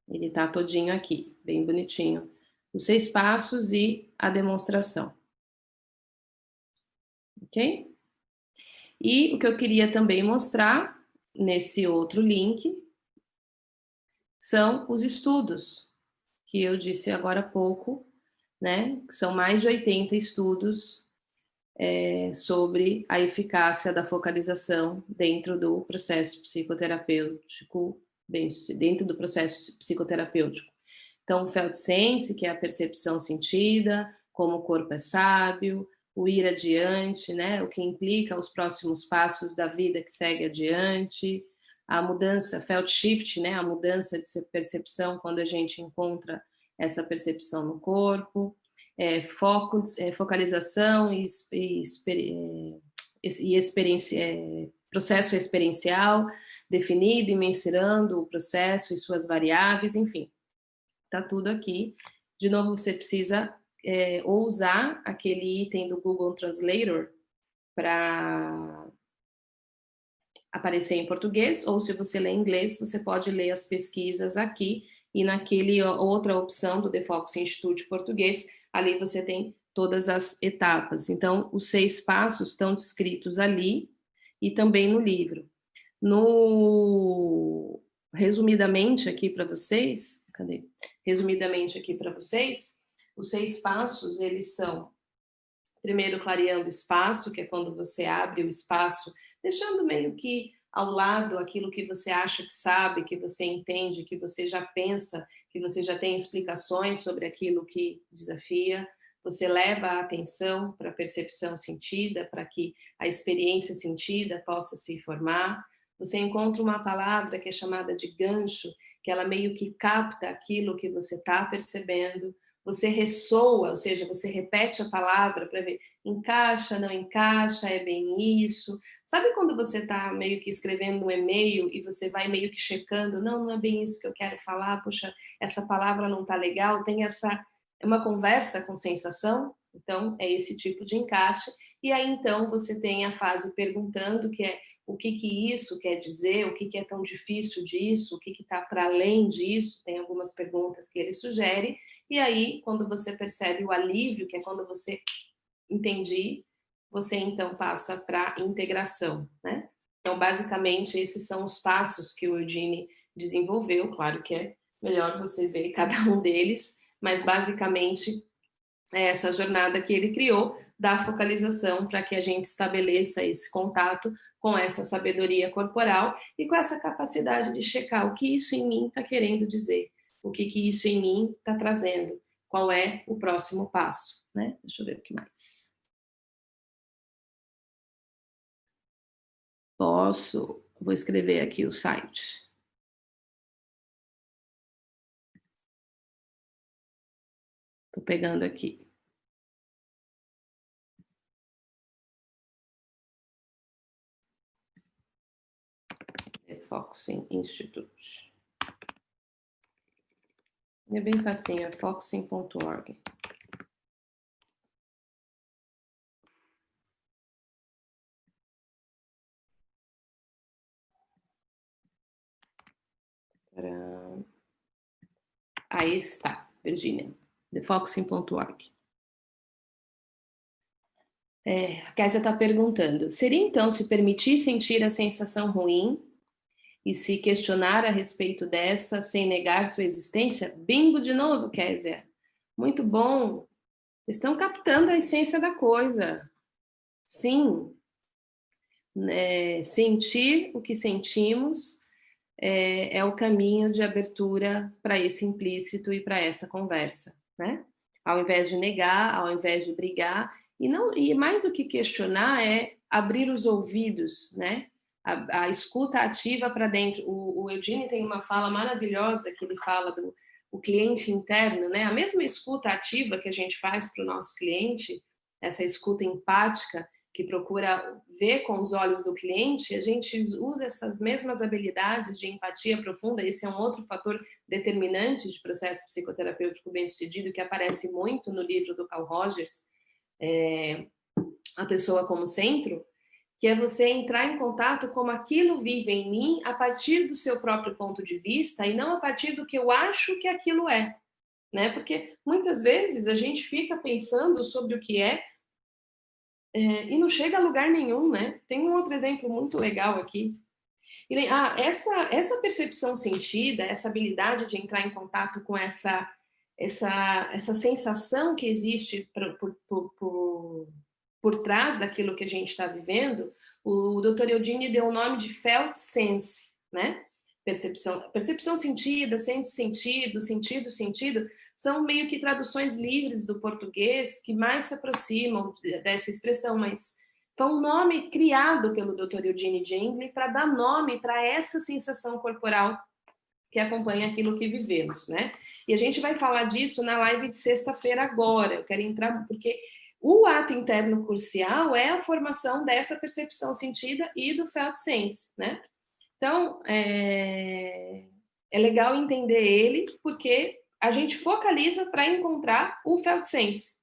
ele está todinho aqui, bem bonitinho. Os 6 passos e a demonstração. Ok? E o que eu queria também mostrar nesse outro link são os estudos que eu disse agora há pouco, né? Que são mais de 80 estudos sobre a eficácia da focalização dentro do processo psicoterapêutico, dentro do processo psicoterapêutico. Então, o Felt-Sense, que é a percepção sentida, como o corpo é sábio, o ir adiante, né? O que implica os próximos passos da vida que segue adiante, a mudança, Felt-Shift, né? A mudança de percepção quando a gente encontra essa percepção no corpo, focalização e processo experiencial definido e mensurando o processo e suas variáveis, enfim, tá tudo aqui. De novo, você precisa ou usar aquele item do Google Translator para aparecer em português, ou se você lê em inglês, você pode ler as pesquisas aqui, e naquele outra opção do The Fox Institute português, ali você tem todas as etapas. Então, os 6 passos estão descritos ali e também no livro. Resumidamente aqui para vocês, Resumidamente aqui para vocês, os 6 passos, eles são, primeiro, clareando o espaço, que é quando você abre o espaço, deixando meio que ao lado aquilo que você acha que sabe, que você entende, que você já pensa, que você já tem explicações sobre aquilo que desafia. Você leva a atenção para a percepção sentida, para que a experiência sentida possa se formar. Você encontra uma palavra que é chamada de gancho, que ela meio que capta aquilo que você está percebendo. Você ressoa, ou seja, você repete a palavra para ver, encaixa, não encaixa, é bem isso. Sabe quando você está meio que escrevendo um e-mail e você vai meio que checando, não é bem isso que eu quero falar, poxa, essa palavra não está legal, tem uma conversa com sensação, Então, é esse tipo de encaixe. E aí, então, você tem a fase perguntando, que é o que isso quer dizer, o que é tão difícil disso, o que está para além disso, tem algumas perguntas que ele sugere, e aí, quando você percebe o alívio, que é quando você entendi, você então passa para integração, né? Então, basicamente, esses são os passos que o Eugene desenvolveu, claro que é melhor você ver cada um deles, mas basicamente é essa jornada que ele criou da focalização para que a gente estabeleça esse contato com essa sabedoria corporal e com essa capacidade de checar o que isso em mim está querendo dizer, o que isso em mim está trazendo, qual é o próximo passo, né? Deixa eu ver o que mais. Vou escrever aqui o site. Estou pegando aqui. Focusing Institute. É bem facinho, é focusing.org. Aí está, Virginia, thefocusing.org. A Kézia está perguntando, seria então se permitir sentir a sensação ruim e se questionar a respeito dessa sem negar sua existência? Bingo de novo, Kézia. Muito bom. Estão captando a essência da coisa. Sim. Sentir o que sentimos é o caminho de abertura para esse implícito e para essa conversa, né? Ao invés de negar, ao invés de brigar, e mais do que questionar é abrir os ouvidos, né? A escuta ativa para dentro. O Eugene tem uma fala maravilhosa que ele fala do o cliente interno, né? A mesma escuta ativa que a gente faz para o nosso cliente, essa escuta empática, que procura ver com os olhos do cliente, a gente usa essas mesmas habilidades de empatia profunda. Esse é um outro fator determinante de processo psicoterapêutico bem-sucedido que aparece muito no livro do Carl Rogers, A Pessoa como Centro, que é você entrar em contato como aquilo vive em mim a partir do seu próprio ponto de vista e não a partir do que eu acho que aquilo é, né? Porque muitas vezes a gente fica pensando sobre o que e não chega a lugar nenhum, né? Tem um outro exemplo muito legal aqui. Essa percepção sentida, essa habilidade de entrar em contato com essa sensação que existe por trás daquilo que a gente está vivendo, o Dr. Eugene deu o nome de felt sense, né? Percepção sentida, sentido, sentido, são meio que traduções livres do português que mais se aproximam dessa expressão, mas foi um nome criado pelo Dr. Eugene Jengling para dar nome para essa sensação corporal que acompanha aquilo que vivemos, né? E a gente vai falar disso na live de sexta-feira agora. Eu quero entrar porque o ato interno crucial é a formação dessa percepção sentida e do felt sense, né? Então, é legal entender ele, porque a gente focaliza para encontrar o felt sense,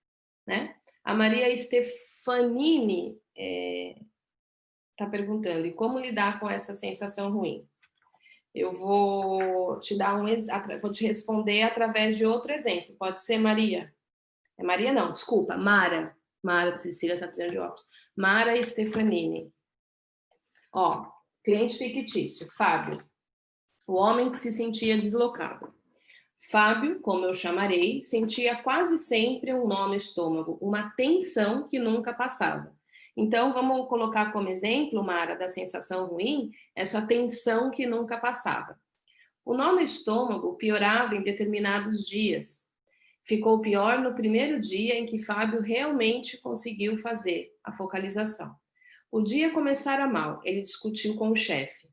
né? A Maria Stefanini está perguntando, e como lidar com essa sensação ruim? Eu vou te vou te responder através de outro exemplo. Pode ser Maria? É Maria não, desculpa, Mara. Mara de Cecília está precisando de óculos. Mara Stefanini. Ó, cliente fictício, Fábio. O homem que se sentia deslocado. Fábio, como eu chamarei, sentia quase sempre um nó no estômago, uma tensão que nunca passava. Então, vamos colocar como exemplo, Mara, da sensação ruim, essa tensão que nunca passava. O nó no estômago piorava em determinados dias. Ficou pior no primeiro dia em que Fábio realmente conseguiu fazer a focalização. O dia começara mal, ele discutiu com o chefe.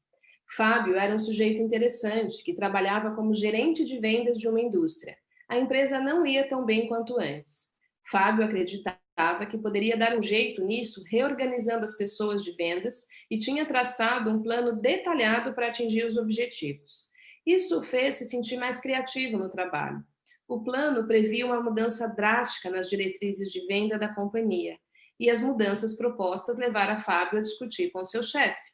Fábio era um sujeito interessante, que trabalhava como gerente de vendas de uma indústria. A empresa não ia tão bem quanto antes. Fábio acreditava que poderia dar um jeito nisso, reorganizando as pessoas de vendas, e tinha traçado um plano detalhado para atingir os objetivos. Isso o fez se sentir mais criativo no trabalho. O plano previa uma mudança drástica nas diretrizes de venda da companhia, e as mudanças propostas levaram Fábio a discutir com seu chefe.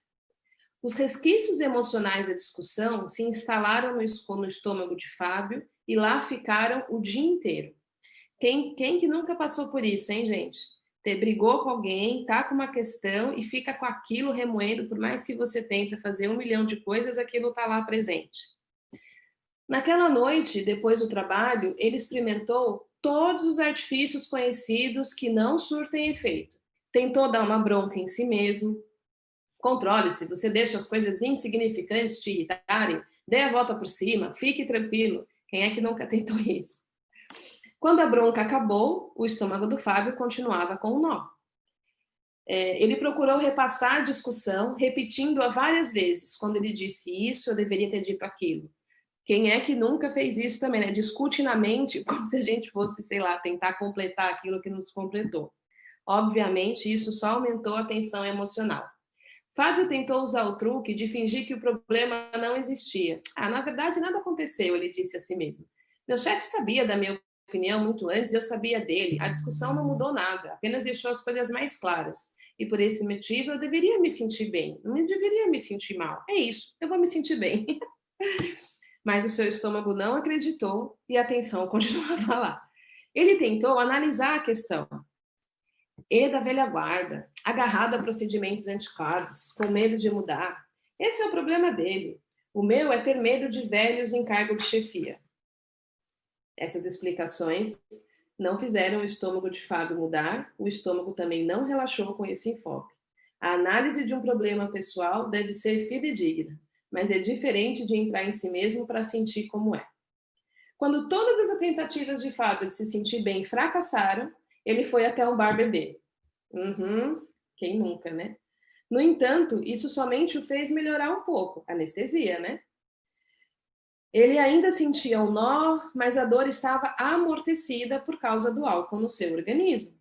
Os resquícios emocionais da discussão se instalaram no estômago de Fábio e lá ficaram o dia inteiro. Quem que nunca passou por isso, hein, gente? Você brigou com alguém, tá com uma questão e fica com aquilo remoendo, por mais que você tenta fazer 1 milhão de coisas, aquilo tá lá presente. Naquela noite, depois do trabalho, ele experimentou todos os artifícios conhecidos que não surtem efeito. Tentou dar uma bronca em si mesmo. Controle-se, você deixa as coisas insignificantes te irritarem, dê a volta por cima, fique tranquilo. Quem é que nunca tentou isso? Quando a bronca acabou, o estômago do Fábio continuava com o nó. Ele procurou repassar a discussão, repetindo-a várias vezes. Quando ele disse isso, eu deveria ter dito aquilo. Quem é que nunca fez isso também, né? Discute na mente como se a gente fosse, sei lá, tentar completar aquilo que nos completou. Obviamente, isso só aumentou a tensão emocional. Fábio tentou usar o truque de fingir que o problema não existia. Na verdade, nada aconteceu, ele disse a si mesmo. Meu chefe sabia da minha opinião muito antes e eu sabia dele. A discussão não mudou nada, apenas deixou as coisas mais claras. E por esse motivo eu deveria me sentir bem, não deveria me sentir mal. É isso, eu vou me sentir bem. Mas o seu estômago não acreditou e a tensão continuava lá. Ele tentou analisar a questão. Ele é da velha guarda, agarrado a procedimentos antiquados, com medo de mudar. Esse é o problema dele. O meu é ter medo de velhos em cargo de chefia. Essas explicações não fizeram o estômago de Fábio mudar, o estômago também não relaxou com esse enfoque. A análise de um problema pessoal deve ser fidedigna, mas é diferente de entrar em si mesmo para sentir como é. Quando todas as tentativas de Fábio de se sentir bem fracassaram, ele foi até um bar beber. Quem nunca, né? No entanto, isso somente o fez melhorar um pouco. Anestesia, né? Ele ainda sentia um nó, mas a dor estava amortecida por causa do álcool no seu organismo.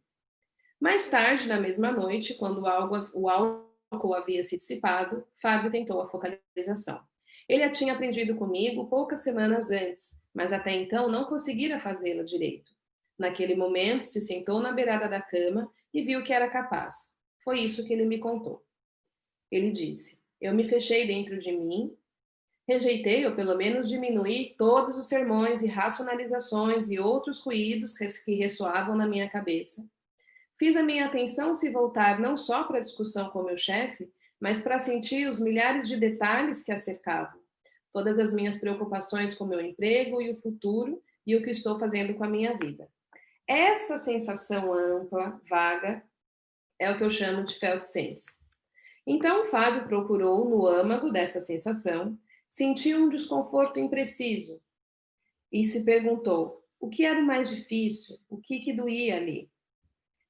Mais tarde, na mesma noite, quando o álcool havia se dissipado, Fábio tentou a focalização. Ele a tinha aprendido comigo poucas semanas antes, mas até então não conseguira fazê-lo direito. Naquele momento, se sentou na beirada da cama e viu que era capaz. Foi isso que ele me contou. Ele disse: eu me fechei dentro de mim, rejeitei ou pelo menos diminuí todos os sermões e racionalizações e outros ruídos que ressoavam na minha cabeça. Fiz a minha atenção se voltar não só para a discussão com meu chefe, mas para sentir os milhares de detalhes que a cercavam. Todas as minhas preocupações com meu emprego e o futuro e o que estou fazendo com a minha vida. Essa sensação ampla, vaga, é o que eu chamo de felt sense. Então, Fábio procurou no âmago dessa sensação, sentiu um desconforto impreciso e se perguntou: o que era o mais difícil? O que doía ali?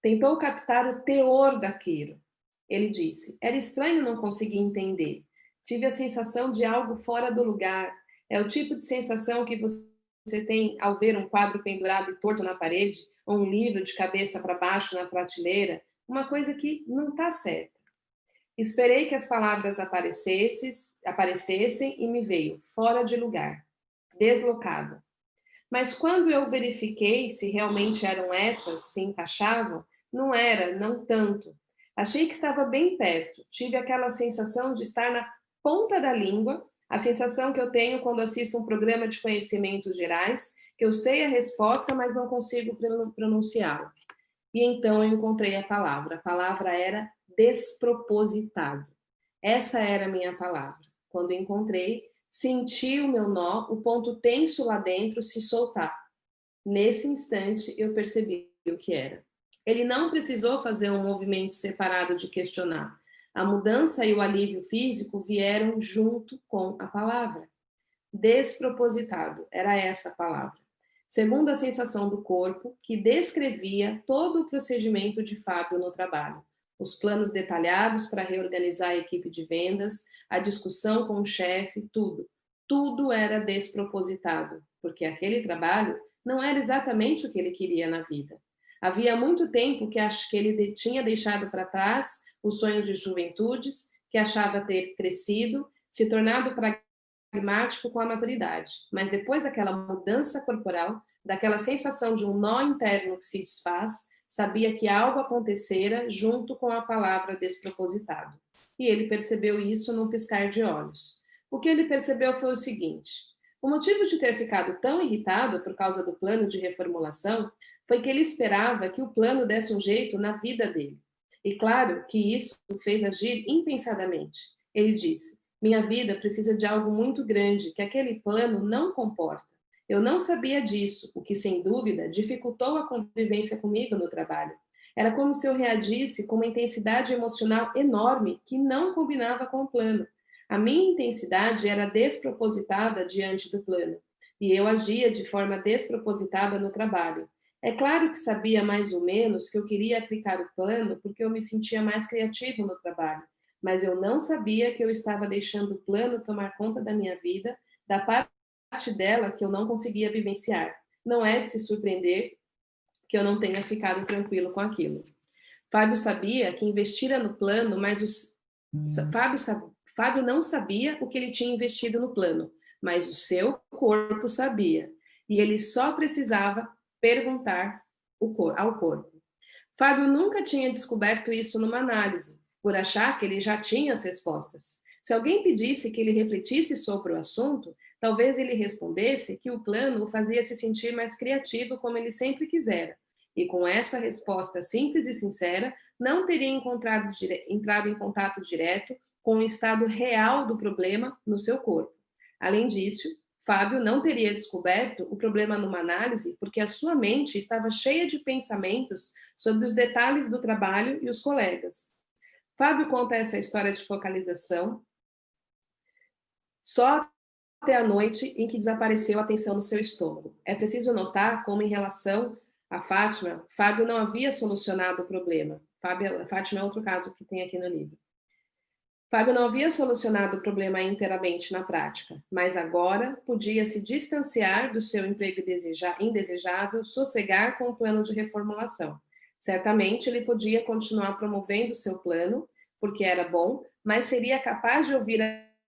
Tentou captar o teor daquilo. Ele disse: era estranho não conseguir entender. Tive a sensação de algo fora do lugar. É o tipo de sensação que você tem ao ver um quadro pendurado e torto na parede, ou um livro de cabeça para baixo na prateleira, uma coisa que não está certa. Esperei que as palavras aparecessem e me veio, fora de lugar, deslocado. Mas quando eu verifiquei se realmente eram essas, se encaixavam, não era, não tanto. Achei que estava bem perto. Tive aquela sensação de estar na ponta da língua, a sensação que eu tenho quando assisto um programa de conhecimentos gerais, que eu sei a resposta, mas não consigo pronunciá-la. E então eu encontrei a palavra. A palavra era despropositado. Essa era a minha palavra. Quando encontrei, senti o meu nó, o ponto tenso lá dentro se soltar. Nesse instante, eu percebi o que era. Ele não precisou fazer um movimento separado de questionar. A mudança e o alívio físico vieram junto com a palavra. Despropositado, era essa a palavra. Segundo a sensação do corpo, que descrevia todo o procedimento de Fábio no trabalho. Os planos detalhados para reorganizar a equipe de vendas, a discussão com o chefe, tudo. Tudo era despropositado, porque aquele trabalho não era exatamente o que ele queria na vida. Havia muito tempo que ele tinha deixado para trás os sonhos de juventudes, que achava ter crescido, se tornado pragmático com a maturidade. Mas depois daquela mudança corporal, daquela sensação de um nó interno que se desfaz, sabia que algo acontecera junto com a palavra despropositado. E ele percebeu isso num piscar de olhos. O que ele percebeu foi o seguinte: o motivo de ter ficado tão irritado por causa do plano de reformulação foi que ele esperava que o plano desse um jeito na vida dele. E claro que isso o fez agir impensadamente. Ele disse: minha vida precisa de algo muito grande que aquele plano não comporta. Eu não sabia disso, o que, sem dúvida, dificultou a convivência comigo no trabalho. Era como se eu reagisse com uma intensidade emocional enorme que não combinava com o plano. A minha intensidade era despropositada diante do plano, e eu agia de forma despropositada no trabalho. É claro que sabia mais ou menos que eu queria aplicar o plano porque eu me sentia mais criativo no trabalho, mas eu não sabia que eu estava deixando o plano tomar conta da minha vida, da parte dela que eu não conseguia vivenciar. Não é de se surpreender que eu não tenha ficado tranquilo com aquilo. Fábio sabia que investira no plano, mas Fábio não sabia o que ele tinha investido no plano, mas o seu corpo sabia. E ele só precisava perguntar ao corpo. Fábio nunca tinha descoberto isso numa análise, por achar que ele já tinha as respostas. Se alguém pedisse que ele refletisse sobre o assunto, talvez ele respondesse que o plano o fazia se sentir mais criativo como ele sempre quisera. E com essa resposta simples e sincera, não teria entrado em contato direto com o estado real do problema no seu corpo. Além disso, Fábio não teria descoberto o problema numa análise porque a sua mente estava cheia de pensamentos sobre os detalhes do trabalho e os colegas. Fábio conta essa história de focalização só até a noite em que desapareceu a tensão no seu estômago. É preciso notar como, em relação a Fátima, Fábio não havia solucionado o problema. Fátima é outro caso que tem aqui no livro. Fábio não havia solucionado o problema inteiramente na prática, mas agora podia se distanciar do seu emprego indesejável, sossegar com o plano de reformulação. Certamente ele podia continuar promovendo o seu plano, porque era bom, mas seria capaz de ouvir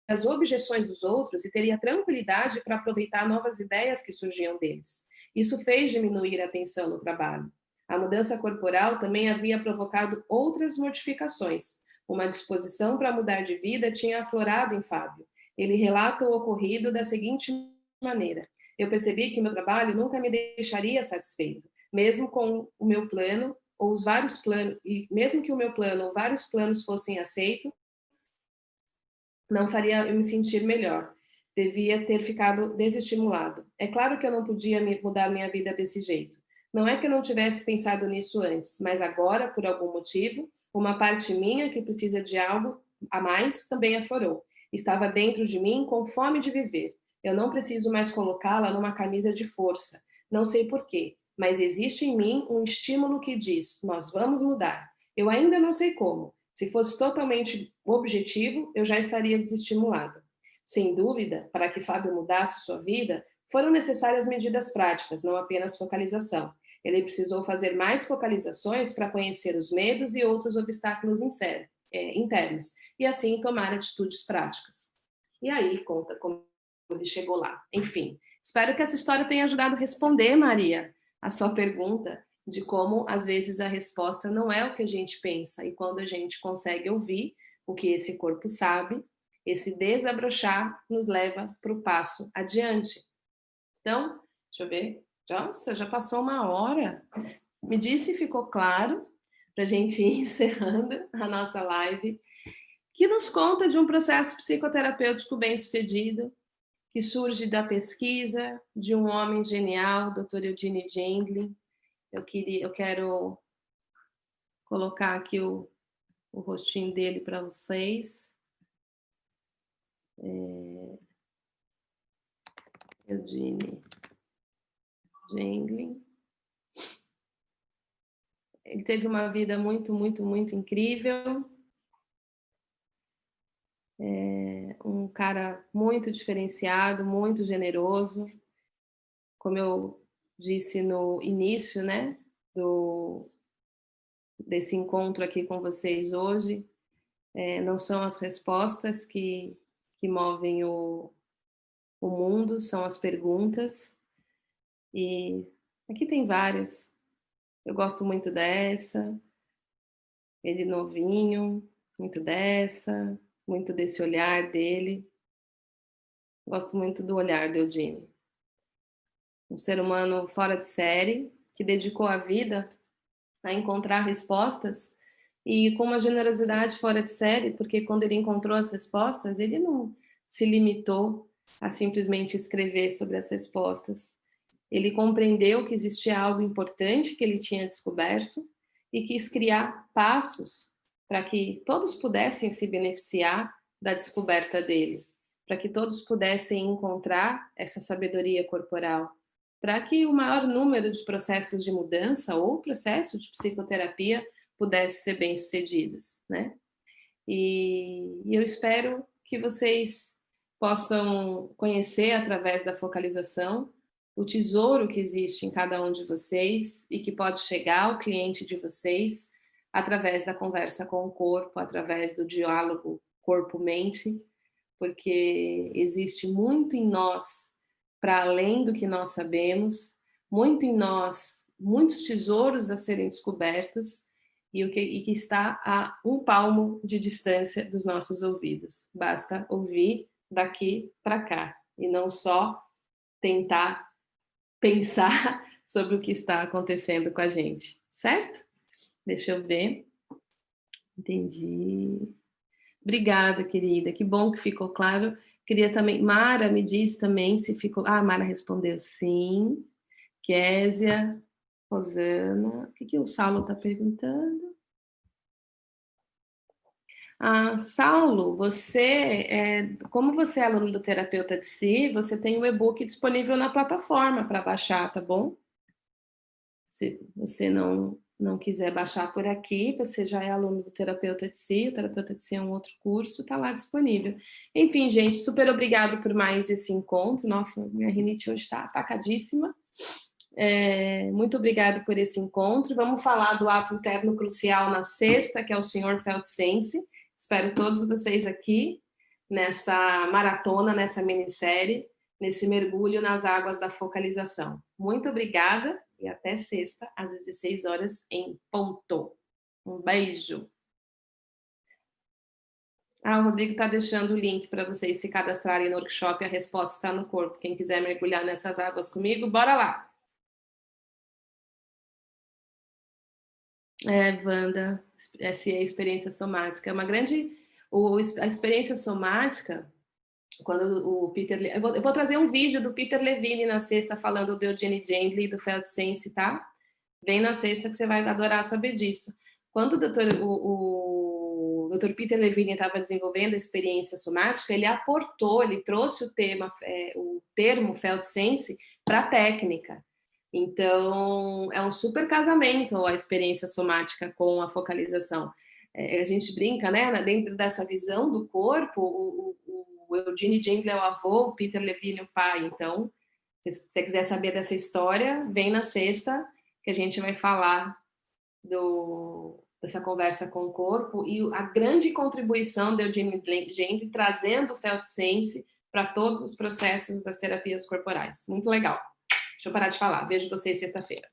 as objeções dos outros e teria tranquilidade para aproveitar novas ideias que surgiam deles. Isso fez diminuir a tensão no trabalho. A mudança corporal também havia provocado outras modificações. Uma disposição para mudar de vida tinha aflorado em Fábio. Ele relata o ocorrido da seguinte maneira: eu percebi que meu trabalho nunca me deixaria satisfeito, mesmo com o meu plano ou os vários planos, e mesmo que o meu plano ou vários planos fossem aceitos, não faria eu me sentir melhor. Devia ter ficado desestimulado. É claro que eu não podia mudar minha vida desse jeito. Não é que eu não tivesse pensado nisso antes, mas agora, por algum motivo, uma parte minha que precisa de algo a mais também aflorou. Estava dentro de mim com fome de viver. Eu não preciso mais colocá-la numa camisa de força. Não sei porquê, mas existe em mim um estímulo que diz: nós vamos mudar. Eu ainda não sei como. Se fosse totalmente objetivo, eu já estaria desestimulado. Sem dúvida, para que Fábio mudasse sua vida, foram necessárias medidas práticas, não apenas focalização. Ele precisou fazer mais focalizações para conhecer os medos e outros obstáculos internos, e assim tomar atitudes práticas. E aí conta como ele chegou lá. Enfim, espero que essa história tenha ajudado a responder, Maria, a sua pergunta de como, às vezes, a resposta não é o que a gente pensa, e quando a gente consegue ouvir o que esse corpo sabe, esse desabrochar nos leva para o passo adiante. Então, deixa eu ver. Nossa, já passou uma hora. Me diz se ficou claro, para a gente ir encerrando a nossa live, que nos conta de um processo psicoterapêutico bem-sucedido, que surge da pesquisa de um homem genial, Dr. Eugene Gendlin. Eu quero colocar aqui o rostinho dele para vocês. Eugene Gendlin. Ele teve uma vida muito, muito, muito incrível. Um cara muito diferenciado, muito generoso. Como eu disse no início, né, desse encontro aqui com vocês hoje, não são as respostas que movem o mundo, são as perguntas. E aqui tem várias. Eu gosto muito dessa, ele novinho, muito dessa, muito desse olhar dele. Gosto muito do olhar do Eugene. Um ser humano fora de série, que dedicou a vida a encontrar respostas e com uma generosidade fora de série, porque quando ele encontrou as respostas, ele não se limitou a simplesmente escrever sobre as respostas. Ele compreendeu que existia algo importante que ele tinha descoberto e quis criar passos para que todos pudessem se beneficiar da descoberta dele, para que todos pudessem encontrar essa sabedoria corporal, para que o maior número de processos de mudança ou processos de psicoterapia pudesse ser bem-sucedidos, né? E eu espero que vocês possam conhecer através da focalização o tesouro que existe em cada um de vocês e que pode chegar ao cliente de vocês através da conversa com o corpo, através do diálogo corpo-mente, porque existe muito em nós para além do que nós sabemos, muito em nós, muitos tesouros a serem descobertos e que está a um palmo de distância dos nossos ouvidos. Basta ouvir daqui para cá e não só tentar pensar sobre o que está acontecendo com a gente, certo? Deixa eu ver. Entendi. Obrigada, querida. Que bom que ficou claro. Queria também. Mara me diz também se ficou. Ah, Mara respondeu sim. Késia, Rosana. O que o Saulo está perguntando? Ah, Saulo, como você é aluno do Terapeuta de Si, você tem o e-book disponível na plataforma para baixar, tá bom? Se você não quiser baixar por aqui, você já é aluno do Terapeuta de Si, o Terapeuta de Si é um outro curso, está lá disponível. Enfim, gente, super obrigado por mais esse encontro. Nossa, minha rinite hoje está atacadíssima. Muito obrigado por esse encontro. Vamos falar do ato interno crucial na sexta, que é o Senhor Feltsense. Espero todos vocês aqui nessa maratona, nessa minissérie, nesse mergulho nas águas da focalização. Muito obrigada e até sexta, às 16 horas em ponto. Um beijo. O Rodrigo está deixando o link para vocês se cadastrarem no workshop. A resposta está no corpo. Quem quiser mergulhar nessas águas comigo, bora lá. Wanda, essa é a experiência somática. É uma grande. A experiência somática, quando o Peter. Eu vou trazer um vídeo do Peter Levine na sexta, falando do Eugene Gently, do Feltsense, tá? Vem na sexta que você vai adorar saber disso. Quando o Dr. Peter Levine estava desenvolvendo a experiência somática, ele trouxe o termo Feltsense para a técnica. Então, é um super casamento a experiência somática com a focalização. A gente brinca, né? Dentro dessa visão do corpo, o Eugene Gently é o avô, o Peter Levine é o pai. Então, se você quiser saber dessa história, vem na sexta que a gente vai falar dessa conversa com o corpo e a grande contribuição do Eugene Gently trazendo o Feltsense para todos os processos das terapias corporais. Muito legal. Deixa eu parar de falar. Vejo vocês sexta-feira.